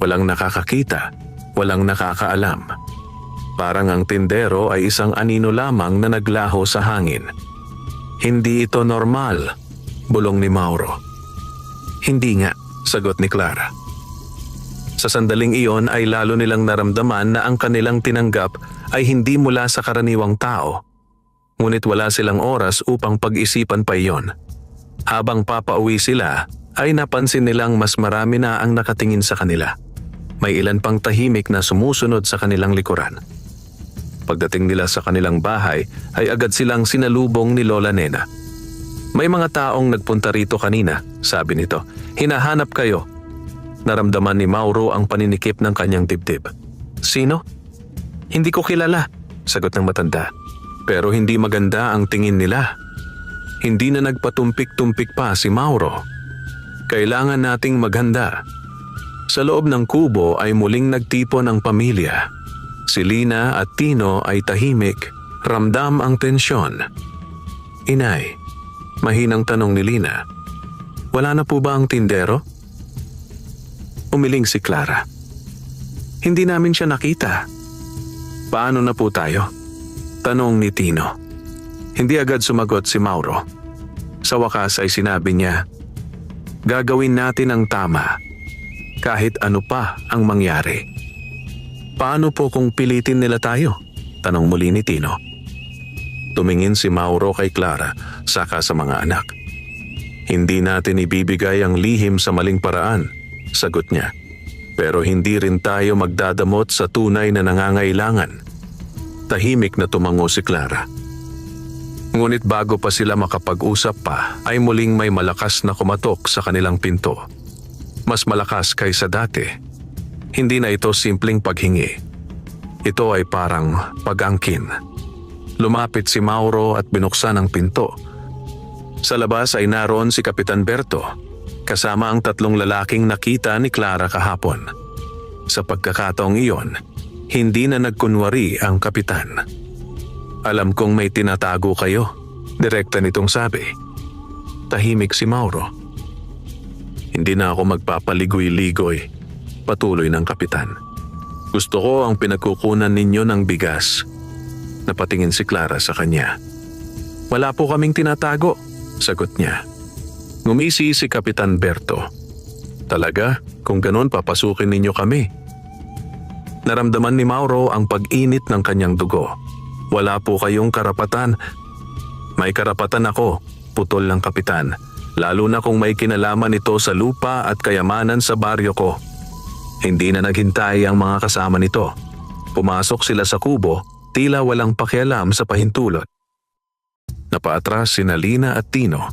Walang nakakakita, walang nakakaalam. Parang ang tindero ay isang anino lamang na naglaho sa hangin. "Hindi ito normal," bulong ni Mauro. "Hindi nga," sagot ni Clara. Sa sandaling iyon ay lalo nilang naramdaman na ang kanilang tinanggap ay hindi mula sa karaniwang tao. Ngunit wala silang oras upang pag-isipan pa iyon. Habang papauwi sila, ay napansin nilang mas marami na ang nakatingin sa kanila. May ilan pang tahimik na sumusunod sa kanilang likuran. Pagdating nila sa kanilang bahay, ay agad silang sinalubong ni Lola Nena. "May mga taong nagpunta rito kanina," sabi nito. "Hinahanap kayo." Naramdaman ni Mauro ang paninikip ng kanyang dibdib. "Sino?" "Hindi ko kilala," sagot ng matanda. Pero hindi maganda ang tingin nila. Hindi na nagpatumpik-tumpik pa si Mauro. "Kailangan nating maghanda." Sa loob ng kubo ay muling nagtipon ang pamilya. Si Lina at Tino ay tahimik, ramdam ang tensyon. "Inay," mahinang tanong ni Lina, "wala na po ba ang tindero?" Umiling si Clara. "Hindi namin siya nakita." "Paano na po tayo?" tanong ni Tino. Hindi agad sumagot si Mauro. Sa wakas ay sinabi niya, "Gagawin natin ang tama, kahit ano pa ang mangyari." "Paano po kung pilitin nila tayo?" tanong muli ni Tino. Tumingin si Mauro kay Clara, saka sa mga anak. "Hindi natin ibibigay ang lihim sa maling paraan," sagot niya. "Pero hindi rin tayo magdadamot sa tunay na nangangailangan." Tahimik na tumango si Clara. Ngunit bago pa sila makapag-usap pa, ay muling may malakas na kumatok sa kanilang pinto. Mas malakas kaysa dati. Hindi na ito simpleng paghingi. Ito ay parang pag-angkin. Lumapit si Mauro at binuksan ang pinto. Sa labas ay naroon si Kapitan Berto, kasama ang 3 lalaking nakita ni Clara kahapon. Sa pagkakataong iyon, hindi na nagkunwari ang kapitan. "Alam kong may tinatago kayo," direkta nitong sabi. Tahimik si Mauro. "Hindi na ako magpapaligoy-ligoy," patuloy ng kapitan. "Gusto ko ang pinagkukunan ninyo ng bigas." Napatingin si Clara sa kanya. "Wala po kaming tinatago," sagot niya. Ngumisi si Kapitan Berto. "Talaga? Kung ganon papasukin ninyo kami." Naramdaman ni Mauro ang pag-init ng kanyang dugo. "Wala po kayong karapatan." "May karapatan ako," putol ng kapitan. "Lalo na kung may kinalaman ito sa lupa at kayamanan sa baryo ko." Hindi na naghintay ang mga kasama nito. Pumasok sila sa kubo, tila walang pakialam sa pahintulot. Napaatras sina Lina at Tino.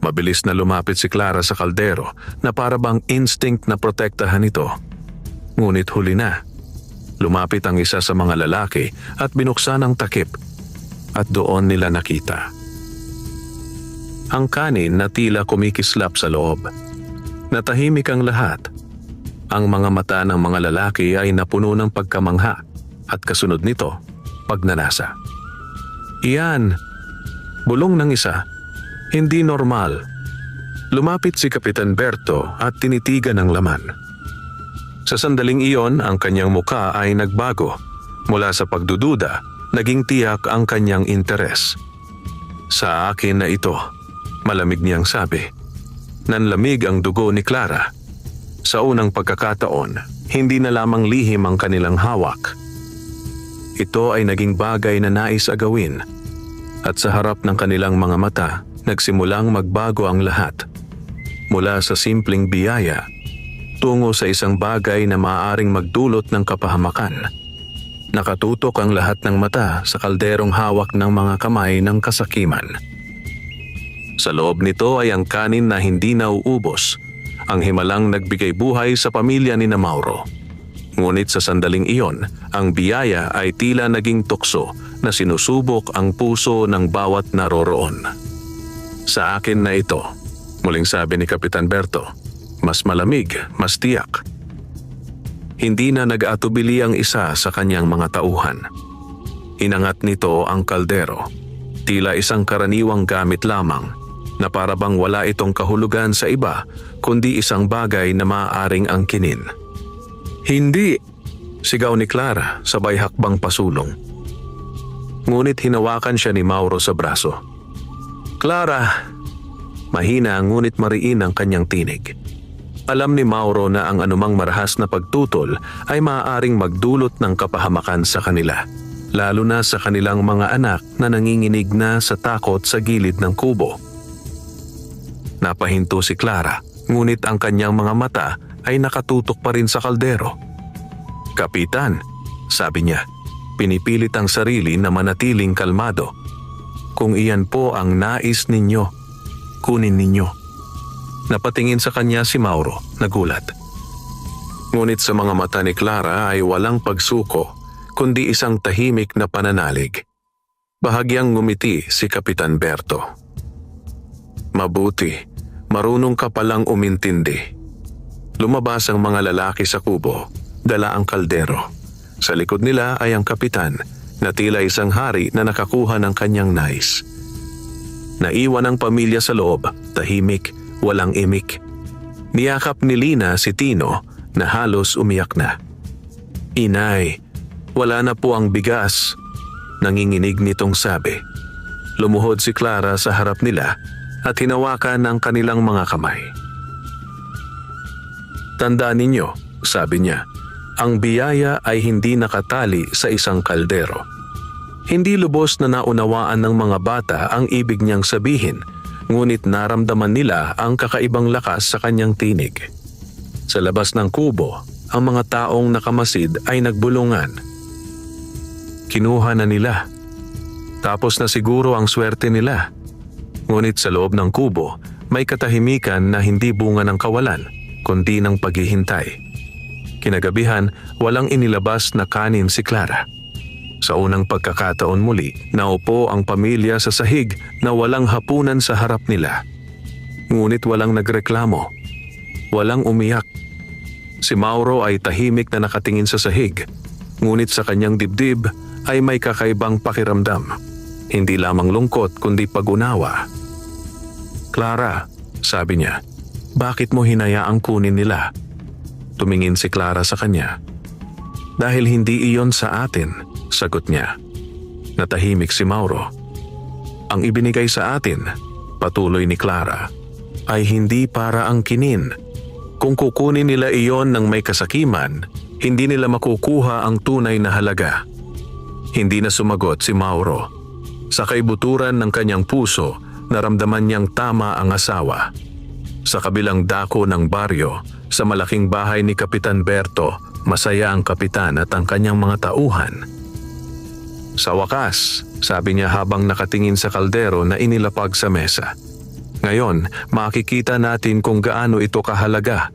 Mabilis na lumapit si Clara sa kaldero na para bang instinct na protektahan ito. Ngunit huli na. Lumapit ang isa sa mga lalaki at binuksan ang takip. At doon nila nakita ang kanin na tila kumikislap sa loob. Natahimik ang lahat. Ang mga mata ng mga lalaki ay napuno ng pagkamangha at kasunod nito, pagnanasa. "Iyan," Bulong ng isa, hindi normal. Lumapit si Kapitan Berto at tinitigan ang laman. Sa sandaling iyon, ang kanyang muka ay nagbago. Mula sa pagdududa, naging tiyak ang kanyang interes. Sa akin na ito, malamig niyang sabi. Nanlamig ang dugo ni Clara. Sa unang pagkakataon, hindi na lamang lihim ang kanilang hawak. Ito ay naging bagay na nais agawin. At sa harap ng kanilang mga mata, nagsimulang magbago ang lahat. Mula sa simpleng biyaya, tungo sa isang bagay na maaaring magdulot ng kapahamakan. Nakatutok ang lahat ng mata sa kalderong hawak ng mga kamay ng kasakiman. Sa loob nito ay ang kanin na hindi nauubos, ang himalang nagbigay buhay sa pamilya ni Mauro. Ngunit sa sandaling iyon, ang biyaya ay tila naging tukso na sinusubok ang puso ng bawat naroroon. Sa akin na ito, muling sabi ni Kapitan Berto, mas malamig, mas tiyak. Hindi na nag-atubili ang isa sa kanyang mga tauhan. Inangat nito ang kaldero, tila isang karaniwang gamit lamang, na para bang wala itong kahulugan sa iba, kundi isang bagay na maaaring angkinin. Hindi! Sigaw ni Clara, sabay hakbang pasulong. Ngunit hinawakan siya ni Mauro sa braso. Clara! Mahina ngunit mariin ang kanyang tinig. Alam ni Mauro na ang anumang marahas na pagtutol ay maaaring magdulot ng kapahamakan sa kanila, lalo na sa kanilang mga anak na nanginginig na sa takot sa gilid ng kubo. Napahinto si Clara, ngunit ang kanyang mga mata ay nakatutok pa rin sa kaldero. Kapitan, sabi niya, pinipilit ang sarili na manatiling kalmado. Kung iyan po ang nais ninyo, kunin ninyo. Napatingin sa kanya si Mauro, nagulat. Ngunit sa mga mata ni Clara ay walang pagsuko, kundi isang tahimik na pananalig. Bahagyang ngumiti si Kapitan Berto. Mabuti, marunong ka palang umintindi. Lumabas ang mga lalaki sa kubo, dala ang kaldero. Sa likod nila ay ang kapitan, na tila isang hari na nakakuha ng kanyang nais. Naiwan ang pamilya sa loob, tahimik, walang imik. Niyakap ni Lina si Tino na halos umiyak na. Inay, wala na po ang bigas, nanginginig nitong sabi. Lumuhod si Clara sa harap nila at hinawakan ang kanilang mga kamay. Tandaan ninyo, sabi niya, ang biyaya ay hindi nakatali sa isang kaldero. Hindi lubos na naunawaan ng mga bata ang ibig niyang sabihin, ngunit naramdaman nila ang kakaibang lakas sa kanyang tinig. Sa labas ng kubo, ang mga taong nakamasid ay nagbulungan. Kinuha na nila. Tapos na siguro ang swerte nila. Ngunit sa loob ng kubo, may katahimikan na hindi bunga ng kawalan, kundi ng paghihintay. Kinagabihan, walang inilabas na kanin si Clara. Sa unang pagkakataon muli, naupo ang pamilya sa sahig na walang hapunan sa harap nila. Ngunit walang nagreklamo. Walang umiyak. Si Mauro ay tahimik na nakatingin sa sahig. Ngunit sa kanyang dibdib ay may kakaibang pakiramdam. Hindi lamang lungkot kundi pag-unawa. Clara, sabi niya, bakit mo hinayaang kunin nila? Tumingin si Clara sa kanya. Dahil hindi iyon sa atin, sagot niya. Natahimik si Mauro. Ang ibinigay sa atin, patuloy ni Clara, ay hindi para angkinin. Kung kukunin nila iyon ng may kasakiman, hindi nila makukuha ang tunay na halaga. Hindi na sumagot si Mauro. Sa kaibuturan ng kanyang puso, naramdaman niyang tama ang asawa. Sa kabilang dako ng baryo, sa malaking bahay ni Kapitan Berto, masaya ang kapitan at ang kanyang mga tauhan. Sa wakas, sabi niya habang nakatingin sa kaldero na inilapag sa mesa. Ngayon, makikita natin kung gaano ito kahalaga.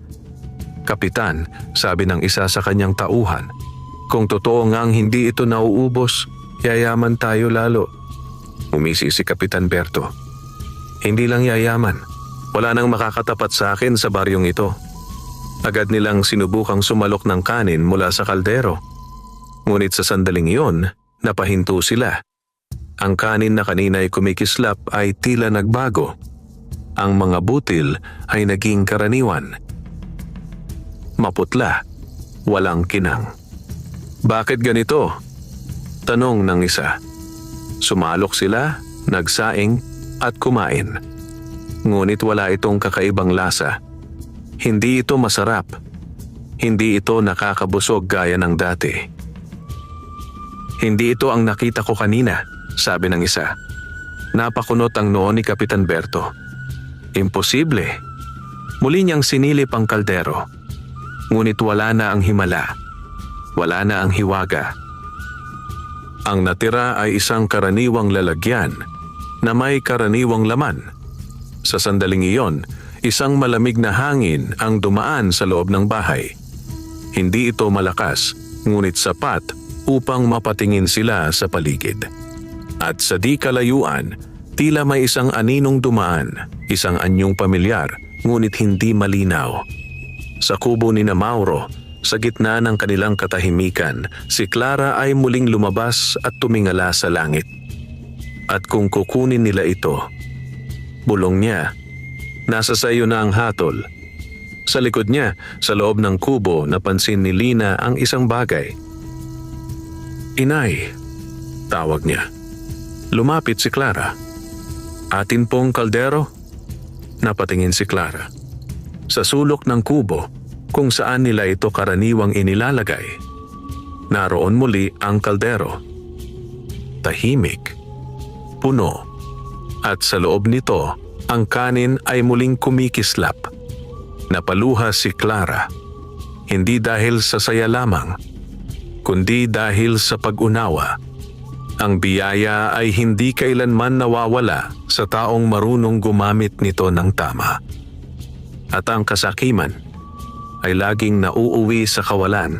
Kapitan, sabi ng isa sa kanyang tauhan, kung totoo ngang hindi ito nauubos, yayaman tayo lalo. Umisi si Kapitan Berto. Hindi lang yayaman, wala nang makakatapat sa akin sa baryong ito. Agad nilang sinubukang sumalok ng kanin mula sa kaldero. Ngunit sa sandaling iyon, napahinto sila. Ang kanin na kanina'y kumikislap ay tila nagbago. Ang mga butil ay naging karaniwan. Maputla, walang kinang. Bakit ganito? Tanong ng isa. Sumalok sila, nagsaing at kumain. Ngunit wala itong kakaibang lasa. Hindi ito masarap. Hindi ito nakakabusog gaya ng dati. Hindi ito ang nakita ko kanina, sabi ng isa. Napakunot ang noo ni Kapitan Berto. Imposible. Muli niyang sinilip ang kaldero. Ngunit wala na ang himala. Wala na ang hiwaga. Ang natira ay isang karaniwang lalagyan na may karaniwang laman. Sa sandaling iyon, isang malamig na hangin ang dumaan sa loob ng bahay. Hindi ito malakas, ngunit sapat upang mapatingin sila sa paligid. At sa di kalayuan, tila may isang aninong dumaan, isang anyong pamilyar, ngunit hindi malinaw. Sa kubo ni na Mauro, sa gitna ng kanilang katahimikan, si Clara ay muling lumabas at tumingala sa langit. At kung kukunin nila ito, bulong niya, nasa sayo na ang hatol. Sa likod niya, sa loob ng kubo, napansin ni Lina ang isang bagay. Inay, tawag niya. Lumapit si Clara. Atin pong kaldero? Napatingin si Clara. Sa sulok ng kubo, kung saan nila ito karaniwang inilalagay. Naroon muli ang kaldero. Tahimik, puno, at sa loob nito, ang kanin ay muling kumikislap. Napaluha si Clara, hindi dahil sa saya lamang, kundi dahil sa pag-unawa. Ang biyaya ay hindi kailanman nawawala sa taong marunong gumamit nito ng tama. At ang kasakiman ay laging nauuwi sa kawalan.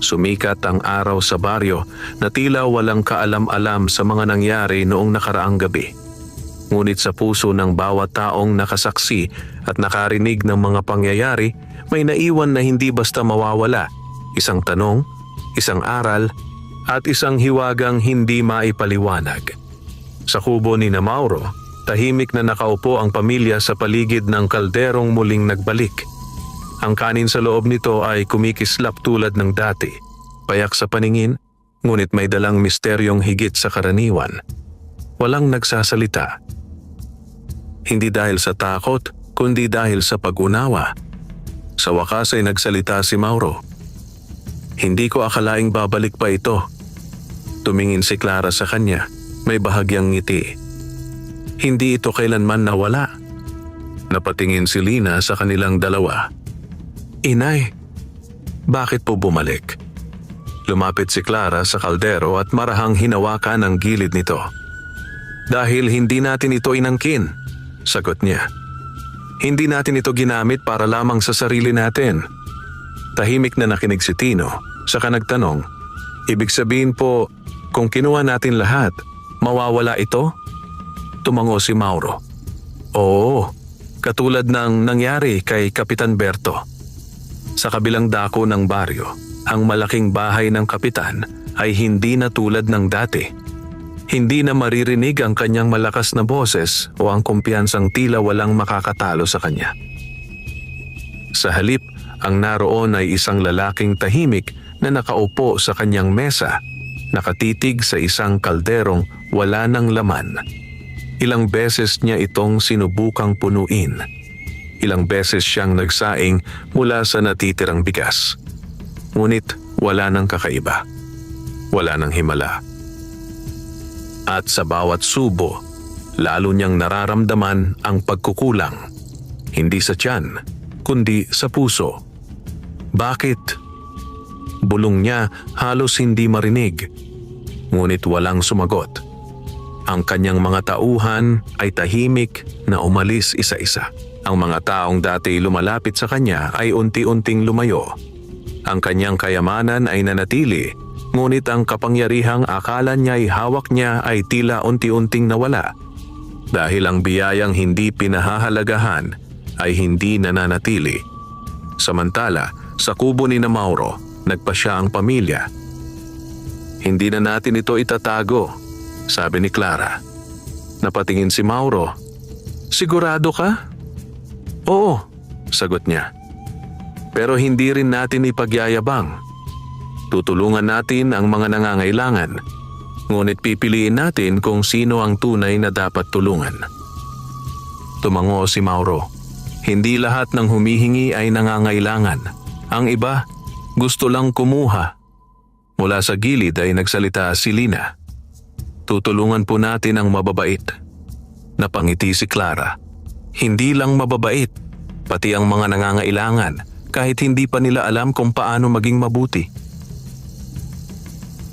Sumikat ang araw sa baryo na tila walang kaalam-alam sa mga nangyari noong nakaraang gabi. Ngunit sa puso ng bawat taong nakasaksi at nakarinig ng mga pangyayari, may naiwan na hindi basta mawawala. Isang tanong, isang aral, at isang hiwagang hindi maipaliwanag. Sa kubo ni na Mauro, tahimik na nakaupo ang pamilya sa paligid ng kalderong muling nagbalik. Ang kanin sa loob nito ay kumikislap tulad ng dati, payak sa paningin, ngunit may dalang misteryong higit sa karaniwan. Walang nagsasalita. Hindi dahil sa takot, kundi dahil sa pag-unawa. Sa wakas ay nagsalita si Mauro. Hindi ko akalaing babalik pa ito. Tumingin si Clara sa kanya, may bahagyang ngiti. Hindi ito kailanman nawala. Napatingin si Lina sa kanilang dalawa. Inay, bakit po bumalik? Lumapit si Clara sa kaldero at marahang hinawakan ang gilid nito. Dahil hindi natin ito inangkin, sagot niya. Hindi natin ito ginamit para lamang sa sarili natin. Tahimik na nakinig si Tino, saka nagtanong, ibig sabihin po, kung kinuha natin lahat, mawawala ito? Tumango si Mauro. Oo, katulad ng nangyari kay Kapitan Berto. Sa kabilang dako ng baryo, ang malaking bahay ng kapitan ay hindi na tulad ng dati. Hindi na maririnig ang kanyang malakas na boses o ang kumpiyansang tila walang makakatalo sa kanya. Sa halip, ang naroon ay isang lalaking tahimik na nakaupo sa kanyang mesa, nakatitig sa isang kalderong wala ng laman. Ilang beses niya itong sinubukang punuin. Ilang beses siyang nagsaing mula sa natitirang bigas. Ngunit wala nang kakaiba. Wala nang himala. At sa bawat subo, lalo niyang nararamdaman ang pagkukulang. Hindi sa tiyan, kundi sa puso. Bakit? Bulong niya halos hindi marinig. Ngunit walang sumagot. Ang kanyang mga tauhan ay tahimik na umalis isa-isa. Ang mga taong dati lumalapit sa kanya ay unti-unting lumayo. Ang kanyang kayamanan ay nanatili, ngunit ang kapangyarihang akala niya'y hawak niya ay tila unti-unting nawala. Dahil ang biyayang hindi pinahahalagahan ay hindi nananatili. Samantala, sa kubo ni na Mauro, nagpasya ang pamilya. Hindi na natin ito itatago. sabi ni Clara. Napatingin si Mauro. Sigurado ka? Oo, sagot niya. Pero hindi rin natin ipagyayabang. Tutulungan natin ang mga nangangailangan, ngunit pipiliin natin kung sino ang tunay na dapat tulungan. Tumango si Mauro. Hindi lahat ng humihingi ay nangangailangan. Ang iba, gusto lang kumuha. Mula sa gilid ay nagsalita si Lina. Tutulungan po natin ang mababait. Napangiti si Clara. Hindi lang mababait, pati ang mga nangangailangan kahit hindi pa nila alam kung paano maging mabuti.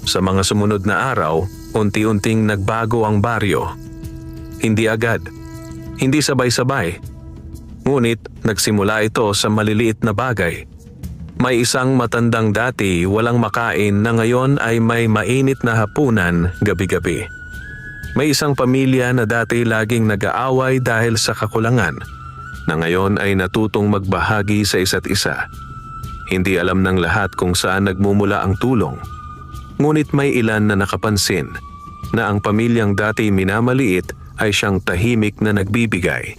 Sa mga sumunod na araw, unti-unting nagbago ang baryo. Hindi agad, hindi sabay-sabay. Ngunit nagsimula ito sa maliliit na bagay. May isang matandang dati walang makain na ngayon ay may mainit na hapunan gabi-gabi. May isang pamilya na dati laging nag-aaway dahil sa kakulangan, na ngayon ay natutong magbahagi sa isa't isa. Hindi alam ng lahat kung saan nagmumula ang tulong. Ngunit may ilan na nakapansin na ang pamilyang dati minamaliit ay siyang tahimik na nagbibigay.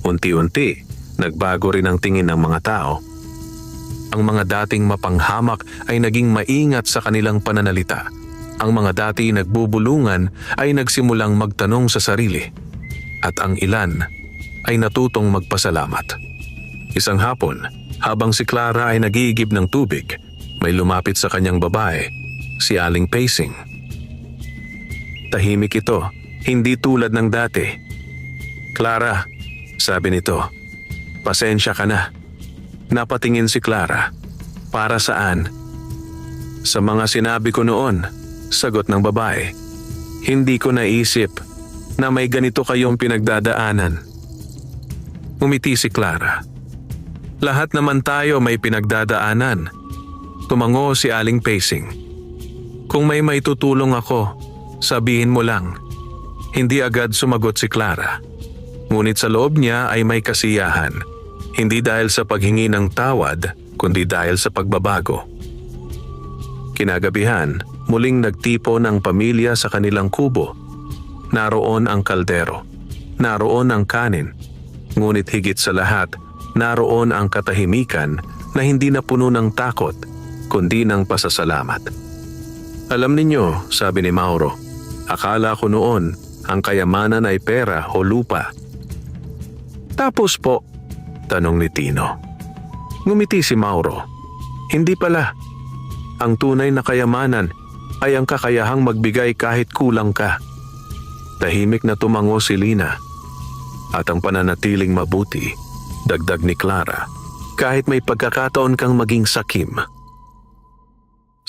Unti-unti, nagbago rin ang tingin ng mga tao. Ang mga dating mapanghamak ay naging maingat sa kanilang pananalita. Ang mga dati nagbubulungan ay nagsimulang magtanong sa sarili. At ang ilan ay natutong magpasalamat. Isang hapon, habang si Clara ay nag-iigib ng tubig, may lumapit sa kanyang babae, si Aling Pacing. Tahimik ito, hindi tulad ng dati. Clara, sabi nito, pasensya ka na. Napatingin si Clara. Para saan? Sa mga sinabi ko noon, sagot ng babae. Hindi ko naisip na may ganito kayong pinagdadaanan. Umiti si Clara. Lahat naman tayo may pinagdadaanan. Tumango si Aling Pacing. Kung may maitutulong ako, sabihin mo lang. Hindi agad sumagot si Clara. Ngunit sa loob niya ay may kasiyahan. Hindi dahil sa paghingi ng tawad, kundi dahil sa pagbabago. Kinagabihan, muling nagtipon ang pamilya sa kanilang kubo. Naroon ang kaldero. Naroon ang kanin. Ngunit higit sa lahat, naroon ang katahimikan na hindi na puno ng takot, kundi ng pasasalamat. Alam ninyo, sabi ni Mauro, akala ko noon ang kayamanan ay pera o lupa. Tapos po, tanong ni Tino. Ngumiti si Mauro. Hindi pala. Ang tunay na kayamanan ay ang kakayahang magbigay kahit kulang ka. Tahimik na tumango si Lina. At ang pananatiling mabuti, dagdag ni Clara, kahit may pagkakataon kang maging sakim.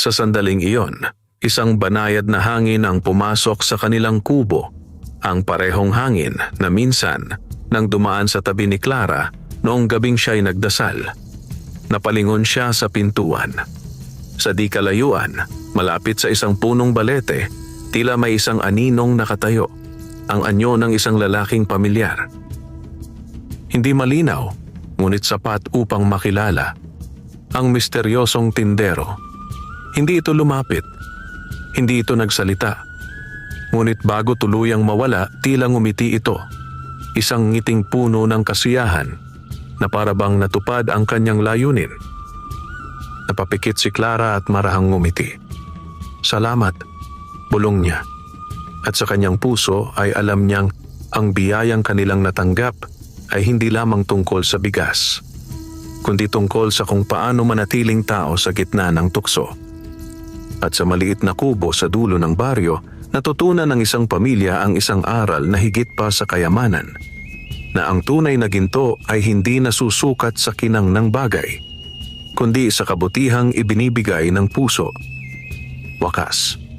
Sa sandaling iyon, isang banayad na hangin ang pumasok sa kanilang kubo. Ang parehong hangin na minsan nang dumaan sa tabi ni Clara noong gabing siya'y nagdasal. Napalingon siya sa pintuan. Sa di kalayuan, malapit sa isang punong balete, tila may isang aninong nakatayo, ang anyo ng isang lalaking pamilyar. Hindi malinaw, ngunit sapat upang makilala. Ang misteryosong tindero. Hindi ito lumapit. Hindi ito nagsalita. Ngunit bago tuluyang mawala, tila ngumiti ito. Isang ngiting puno ng kasiyahan na parabang natupad ang kanyang layunin. Napapikit si Clara at marahang ngumiti. Salamat, bulong niya. At sa kanyang puso ay alam niyang ang biyayang kanilang natanggap ay hindi lamang tungkol sa bigas, kundi tungkol sa kung paano manatiling tao sa gitna ng tukso. At sa maliit na kubo sa dulo ng baryo, natutunan ng isang pamilya ang isang aral na higit pa sa kayamanan, na ang tunay na ginto ay hindi nasusukat sa kinang ng bagay, kundi sa kabutihang ibinibigay ng puso. Wakas.